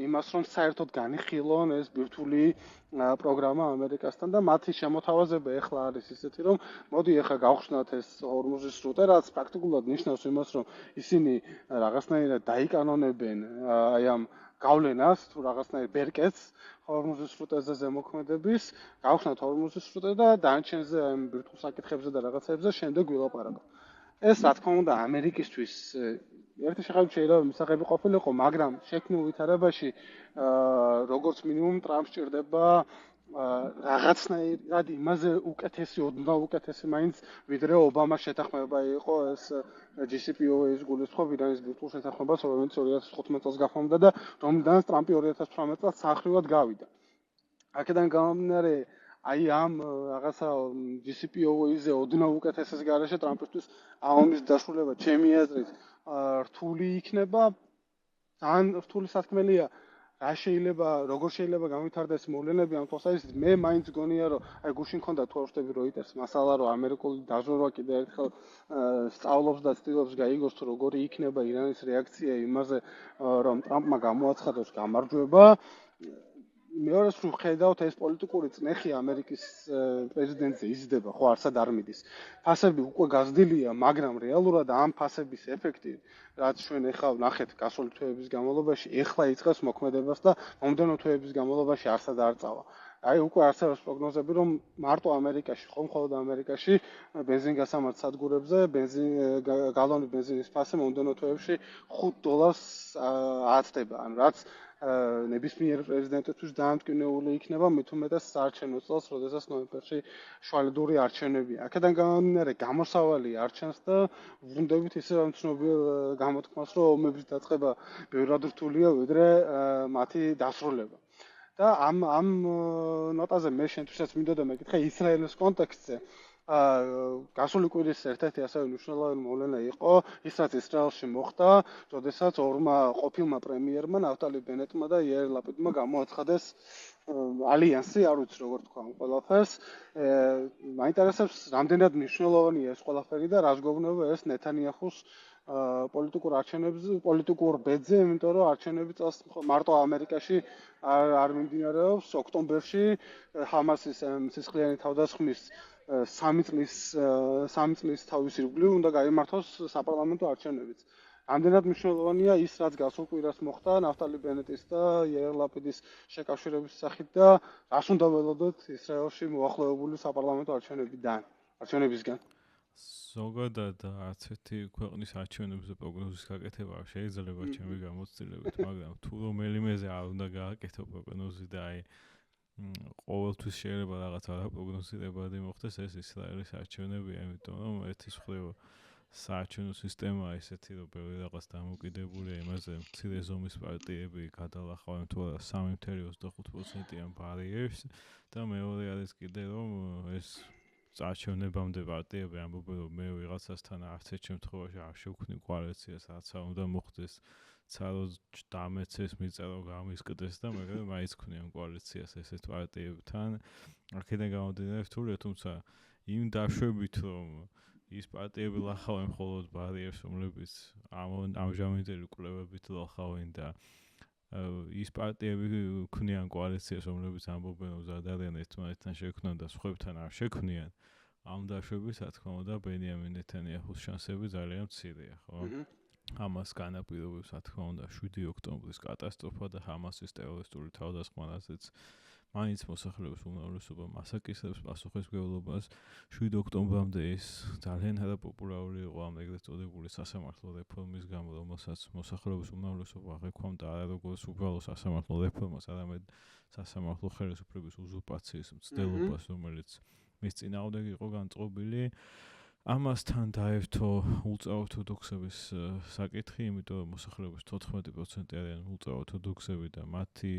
იმას, რომ საერთოდ განიხილონ ეს ბირთვული პროგრამა ამერიკასთან და მათი შემოთავაზება ეხლა არის ისეთი, რომ მოდი ეხლა გავხსნათ ეს ჰორმუზის სრუტე, რაც პრაქტიკულად ნიშნავს იმას, რომ ისინი რაღაცნაირად დაიკანონებენ აი ამ გავლენას თუ რაღაცნაირ ბერკეტს ჰორმუზის სრუტეზე ზემოქმედების, გავხსნათ ჰორმუზის სრუტე და დანარჩენზე აი ბირთვულ საკითხებზე და რაღაცებზე შემდეგ ვილაპარაკოთ. ეს რა თქმა უნდა ამერიკისთვის ერთი შეხედვით შეიძლება მისაღები ყოფილიყო, მაგრამ შექმნილ ვითარებაში როგორც მინიმუმ ტრამპს ჭირდება რაღაცნაირად იმაზე უკეთესი, ოდნავ უკეთესი მაინც ვიდრე ობამას შეთანხმება იყო ეს JCPOA-ის გულისხმობ ირანის ბირთვულ შეთანხმებას, რომელიც 2015 წელს გახმოვდა და რომლიდანაც ტრამპი 2018 წელს სამხრივად გავიდა. აქედან გამომდინარე, აი ამ რაღაცა JCPOA-ზე ოდნავ უკეთესის გარეშე ტრამპისთვის ომის დასრულება ჩემი აზრით რთული იქნება. ძალიან რთული სათქმელია როგორ შეიძლება გამვითარდეს მოვლენები ამ თვალსაზრისით, მე მაინც გონია, რომ აი გუშინ მქონდა თუ არ ვშტები როიტერს მასალა, რომ ამერიკული დაზვერვა კიდე ერთხელ სწავლობს და ცდილობს გაიგოს, თუ როგორი იქნება ირანის რეაქცია იმაზე, რომ ტრამპმა გამოაცხადოს გამარჯვება. მეორეს რო ხედავთ, ეს პოლიტიკური წნეხი ამერიკის პრეზიდენტზე იზრდება, ხო არსად არ მიდის. ფასები უკვე გაზრდილია, მაგრამ რეალურად ამ ფასების ეფექტი, რაც ჩვენ ეხლა ვნახეთ გასული თვეების განმავლობაში, ეხლა იწყებს მოქმედებას და მომდევნო თვეების განმავლობაში არსად არ წავა. აი უკვე არსებობს პროგნოზები, რომ მარტო ამერიკაში, ხო მხოლოდ ამერიკაში ბენზინგასამართ სადგურებზე გალონი ბენზინის ფასი მომდევნო თვეებში $5 აცდება, ან რაც ნებისმიერ პრეზიდენტისთვის დაამტკინებული იქნება, მით უმეტეს საარჩევნო წელს, როდესაც ნოემბერში შვალიდური არჩევნებია. აქედან გამომდინარე, გამოსავალი არჩენს და ვუნდებით ისევ ამ ცნობილ გამოთქმას, რომ ომების დაწყება ბევრად რთულია, ვიდრე მათი დასრულება. და ამ ნოტაზე მე შენთვისაც მინდოდა მეკითხა ისრაელის კონტექსტზე. გასული კვირის ერთ-ერთი ასევე მნიშვნელოვანი მოვლენა იყო ის, რაც ისრაელში მოხდა, როდესაც ორმა ყოფილმა პრემიერმა ნაფტალი ბენეტმა და იაირ ლაპიდმა გამოაცხადეს ალიანსი, არ ვიცი როგორ თქვა ამ ყველაფერს. მაინტერესებს, რამდენად მნიშვნელოვანია ეს ყველაფერი და რას გვეუბნება ეს ნეთანიაჰუს პოლიტიკურ ბედზე, იმიტომ რომ არჩევნები წელს მარტო ამერიკაში არ მიმდინარეობს. ოქტომბერში ჰამასის სისხლიანი თავდასხმის 3 წლის თავის ირგვლივ უნდა გაიმართოს საპარლამენტო არჩევნებიც. ამდენად მნიშვნელოვანია ის, რაც გასულ კვირას მოხდა ნაფტალი ბენეტის და იაირ ლაპიდის შეკავშირების სახით და რას უნდა ველოდოთ ისრაელში მოახლოებული საპარლამენტო არჩევნებისგან. ზოგადად არც ერთი ქვეყნის არჩევნებზე პროგნოზის გაკეთება არ შეიძლება ჩემი გამოცდილებით, მაგრამ თუ რომელიმეზე არ უნდა გააკეთო პროგნოზი და აი ყოველთვის შეიძლება რაღაც არაპროგნოზირებადი მოხდეს, ეს ისრაელის არჩევნებია, იმიტომ რომ ერთის მხრივ საარჩევნო სისტემა ისეთი, რომ ბევრი რაღაც დამოკიდებულია იმაზე, მცირე ზომის პარტიები გადალახავენ თუ არა 3.25%-იან ბარიერს და მეორე არის კიდე რომ ეს არჩევნებამდე პარტიები ამბობენ, რომ მე ვიღაცასთან არც ერთ შემთხვევაში არ შევქმნი კოალიციას, რაც არ უნდა მოხდეს, ცარო დამეცეს მიწერო გამისკდეს და მაგრამ მაინც ქმნიან კოალიციას ესეთ პარტიებთან. აქედან გამომდინარე რთულია, თუმცა იმ დაშვებით, რომ ის პარტიები ლახავენ მხოლოდ ბარიერს, რომლებიც ამჟამინდელი კვლევებით ლახავენ და ის პარტიები ქმნიან კოალიციას, რომლებიც ამბობენ, რომ ზადარიან ერთმანეთთან შექმნან და სხვებთან არ შექმნიან. ამ დაშვების, რა თქმა უნდა, ბენიამინ ნეთანიაჰუს შანსები ძალიან მცირეა, ხო? ამას განაპირობებს, რა თქმა უნდა, 7 ოქტომბრის კატასტროფა და ჰამასის ტერორისტული თავდასხმა, რასაც მაინც მოსახლეობის უმრავლესობა მასაკისებს პასუხისმგებლობას. 7 ოქტომბრამდე ის ძალიან არაპოპულარული იყო ამ ეგრეთ წოდებული სასამართლო რეფორმის გამო, რომელსაც მოსახლეობის უმრავლესობა აღექვამდა არა როგორც უბრალო სასამართლო რეფორმას, არამედ სასამართლო ხელისუფლების უზურპაციის მცდელობას, რომელიც მის წინააღმდეგ იყო განწყობილი. ამასთან დაერთო ულტრაორთოდოქსების საკითხი, იმიტომ რომ მოსახლეობის 14% არიან ულტრაორთოდოქსები და მათი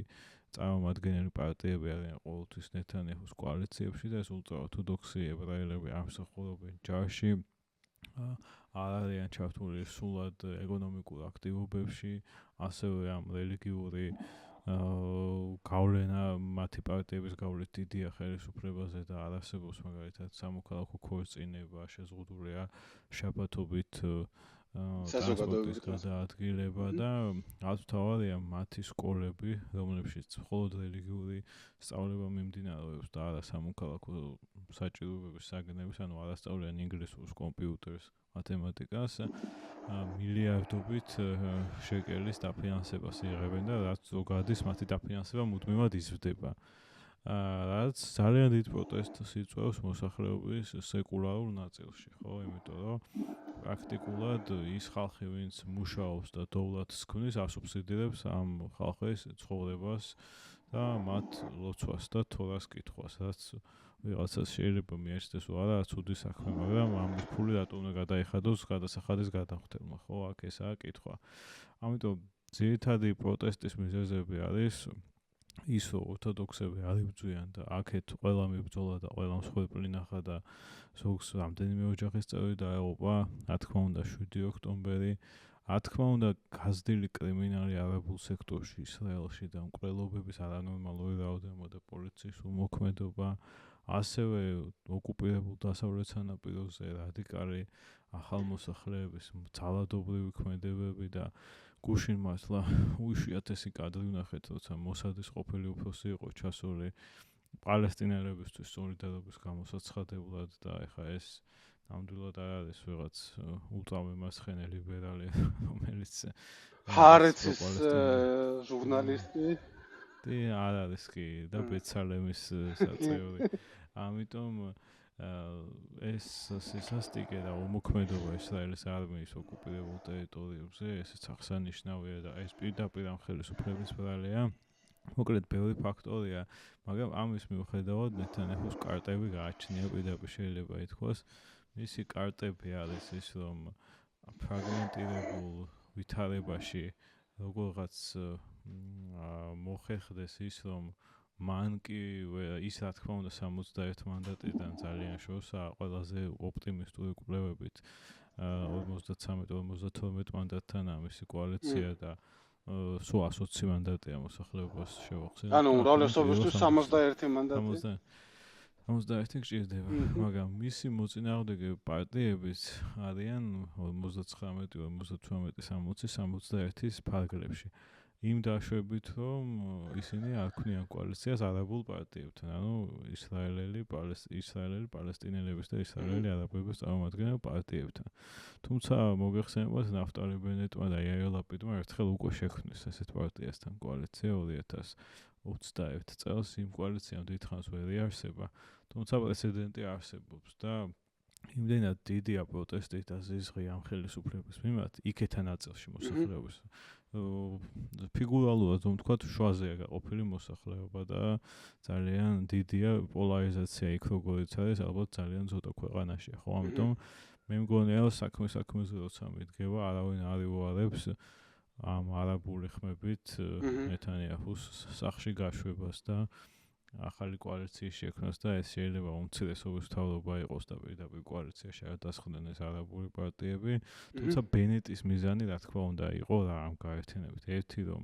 წარმომადგენელი პარტიები არიან ყოველთვის ნეთანიაჰუს კოალიციებში და ეს ულტრაორთოდოქსი ებრაელები ამსახურებენ ჯარში, არ არიან ჩართული სულად ეკონომიკურ აქტივობებში, ასევე ამ რელიგიური გავლენა მათი პარტიების გავლით დიდია ხელისუფლებაზე და არ არსებობს მაგალითად სამოქალაქო ქორწინება, შეზღუდულია შაბათობით ტრანსპორტის გადაადგილება და რაც მთავარია მათი სკოლები, რომლებშიც მხოლოდ რელიგიური სწავლება მიმდინარეობს და არა სამოქალაქო საჭიროებების საგნების, ანუ არ ასწავლიან ინგლისურს, კომპიუტერს, მათემატიკას, მილიარდობით შეკელის დაფინანსებას იღებენ და რაც ზოგადის მათი დაფინანსება მუდმივად იზრდება. რაც ძალიან დიდ პროტესტს იწვევს მოსახლეობის სეკულარულ ნაწილში, ხო, იმიტომ რომ პრაქტიკულად ის ხალხი, ვინც მუშაობს და დოვლათს ქმნის, ასუბსიდირებს ამ ხალხის ცხოვრებას და მათ ლოცვას და თორას კითხვას, რაც ვიღაცას შეიძლება მიაჩნდეს, რომ არა, ცუდი საქმე, მაგრამ ამის ფული რატო უნდა გადაიხადოს გადასახადის გადამხდელმა, ხო, აქ ესაა კითხვა. ამიტომ ძირითადი პროტესტის მიზეზები არის ის, რომ ორთოდოქსები არ იბრძვიან და აქეთ ყველა მიბრძოლა და ყველა მსხვერპლი ნახა და ზოგს რამდენიმე ოჯახის წევრი დაეღუპა, რა თქმა უნდა 7 ოქტომბერი რა თქმა უნდა, გაზრდილი კრიმინალი არაბულ სექტორში, ისრაელში და მკვლელობების არანორმალური რაოდენობა და პოლიციის უმოქმედობა, ასევე ოკუპირებულ დასავლეთ სანაპიროზე რადიკალი ახალმოსახლეების ძალადობრივი ქმედებები და გუშინ მართლა უიშვიათესი კადრი ვნახეთ, როცა მოსადის ყოფილი უფროსი იყო ჩასული პალესტინელებისთვის სოლიდარობის გამოსაცხადებლად და ეხა ეს ნამდვილად არ არის ვიღაც ულტრამემარცხენე ლიბერალი, რომელიც ჰარეცის ჟურნალისტი არ არის კი და ბეცალემის საწეული. ამიტომ ეს სისასტიკე და უმოქმედობა ისრაელის არმიის ოკუპირებულ ტერიტორიებზე ესეც აღსანიშნავია და ეს პირდაპირ ამ ხელისუფლების ბრალია. მოკლედ ბევრი ფაქტორია, მაგრამ ამის მიუხედავად ნეთანიაჰუს კარტები გააჩნია პირდაპირ შეიძლება ითქვას. მისი კარტები არის ის, რომ ფრაგმენტირებულ ვითარებაში როგორღაც მოხერხდეს ის, რომ მან კი ის რა თქმა უნდა 61 მანდატიდან ძალიან შორსაა ყველაზე ოპტიმისტური კვლევებით 53-52 მანდატთან ამისი კოალიცია და სულ 120 მანდატია მოსახლეობას შევახსენებთ. ანუ უმრავლესობისთვის 61 მანდატი. 61 გჭირდება, მაგრამ მისი მოწინააღმდეგე პარტიებიც არიან 59-58-60-61-ის ფარგლებში. იმ დაშვებით, რომ ისინი არ ქმნიან კოალიციას არაბულ პარტიებთან, ანუ ისრაელელი, პალესტინელების და ისრაელელი არაბების წარმომადგენელ პარტიებთან. თუმცა მოგეხსენებათ ნაფტალი ბენეტმა და იაირ ლაპიდმა ერთხელ უკვე შექმნეს ესეთ პარტიასთან კოალიცია 2021 წელს. იმ კოალიციამ დიდხანს ვერ იარსება, თუმცა პრეცედენტი არსებობს და იმდენად დიდია პროტესტი და ზიზღი ამ ხელისუფლების მიმართ იქეთა ნაწილში მოსახლეობის. ფიგურალურად რომ ვთქვათ, შუაზეა გაყოფილი მოსახლეობა და ძალიან დიდია პოლარიზაცია იქ როგორიც არის, ალბათ ძალიან ცოტა ქვეყანაშია, ხო? ამიტომ მე მგონია საქმეზე როცა მიდგება, არავინ არ ივარებს ამ არაბული ხმებით ნეთანიაჰუს სახში გაშვებას და ახალი კოალიციის შექმნას და ეს შეიძლება უმცირესობის მთავრობა იყოს და პირდაპირ კოალიციაში არ დასხდნენ ეს არაბული პარტიები, თუმცა ბენეტის მიზანი რა თქმა უნდა იყო რა ამ გაერთიანებით. ერთი რომ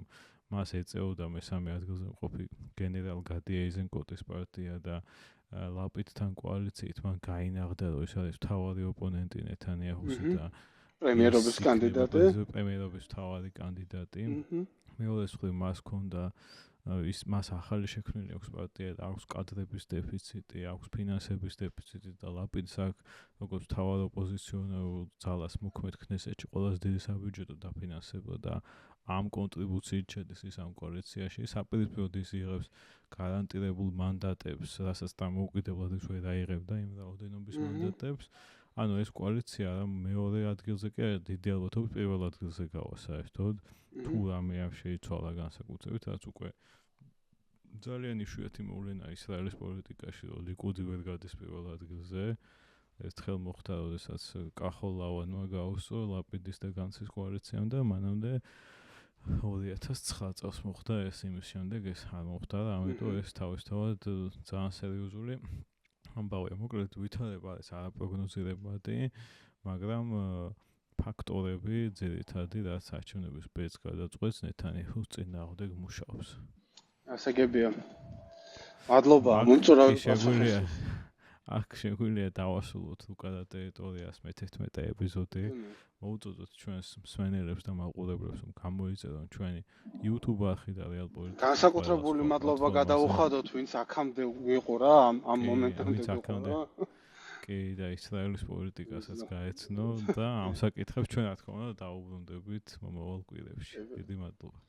მას ეწეოდა მესამე ადგილზე მყოფი გენერალ გადი ეიზენკოტის პარტია და ლაპიდთან კოალიციით მან გაინაღდა რომ ის არის მთავარი ოპონენტი ნეთანიაჰუსი და პრემიერობის კანდიდატი. პრემიერობის მთავარი კანდიდატი. მეორე მხრივ მას ჰქონდა მას ახალი შექმნილი აქვს პარტია და აქვს კადრების დეფიციტი, აქვს ფინანსების დეფიციტი და ლაპიდს აქვს როგორც მთავარ ოპოზიციონერულ ძალას მოქმედ ქნესეთში ყველაზე დიდი საბიუჯეტო დაფინანსება და ამ კონტრიბუციით შედის ის ამ კოალიციაში. საპირისპიროდ ის იღებს გარანტირებულ მანდატებს, რასაც დამოუკიდებლად ის ვერ აიღებდა იმ რაოდენობის მანდატებს. ანუ ეს კოალიცია მეორე ადგილზე კი არა, დიდი ალბათობით პირველ ადგილზე გავა საერთოდ. თუ რამე არ შეიცვალა განსაკუთრებით, რაც უკვე ძალიან იშვიათი მოვლენა ისრაელის პოლიტიკაში, რომ ლიკუდი ვერ გადის პირველ ადგილზე. ერთხელ მოხდა, როდესაც კახოლ-ლავანმა გაუსწრო ლაპიდის და განცის კოალიციამ და მანამდე 2009 წელს მოხდა ეს იმის შემდეგ ეს არ მოხდა და ამიტომ ეს თავისთავად ძალიან სერიოზული ამბავია. მოკლედ ვითარება არის არაპროგნოზირებადი, მაგრამ ფაქტორები ძირითადი რაც არჩევნების ბედს გადაწყვეტს ნეთანიაჰუს წინააღმდეგ მუშაობს. ასე გებია. მადლობა, მომწურავი შეგვიძლია აქ შეგვიძლია დავასრულოთ უკანა ტერიტორიას მე-11 ეპიზოდი. მოუწოდოთ ჩვენს მსმენელებს და მაყურებლებს რომ გამოიწერონ ჩვენი YouTube არხი და Real Politics. განსაკუთრებული მადლობა გადაუხადოთ, ვინც აქამდე ვიყო რა ამ მომენტამდე ვიყო რა. კი და ისრაელის პოლიტიკასაც გაეცნო და ამ საკითხებს ჩვენ რა თქმა უნდა დაუბრუნდებით მომავალ კვირებში. დიდი მადლობა.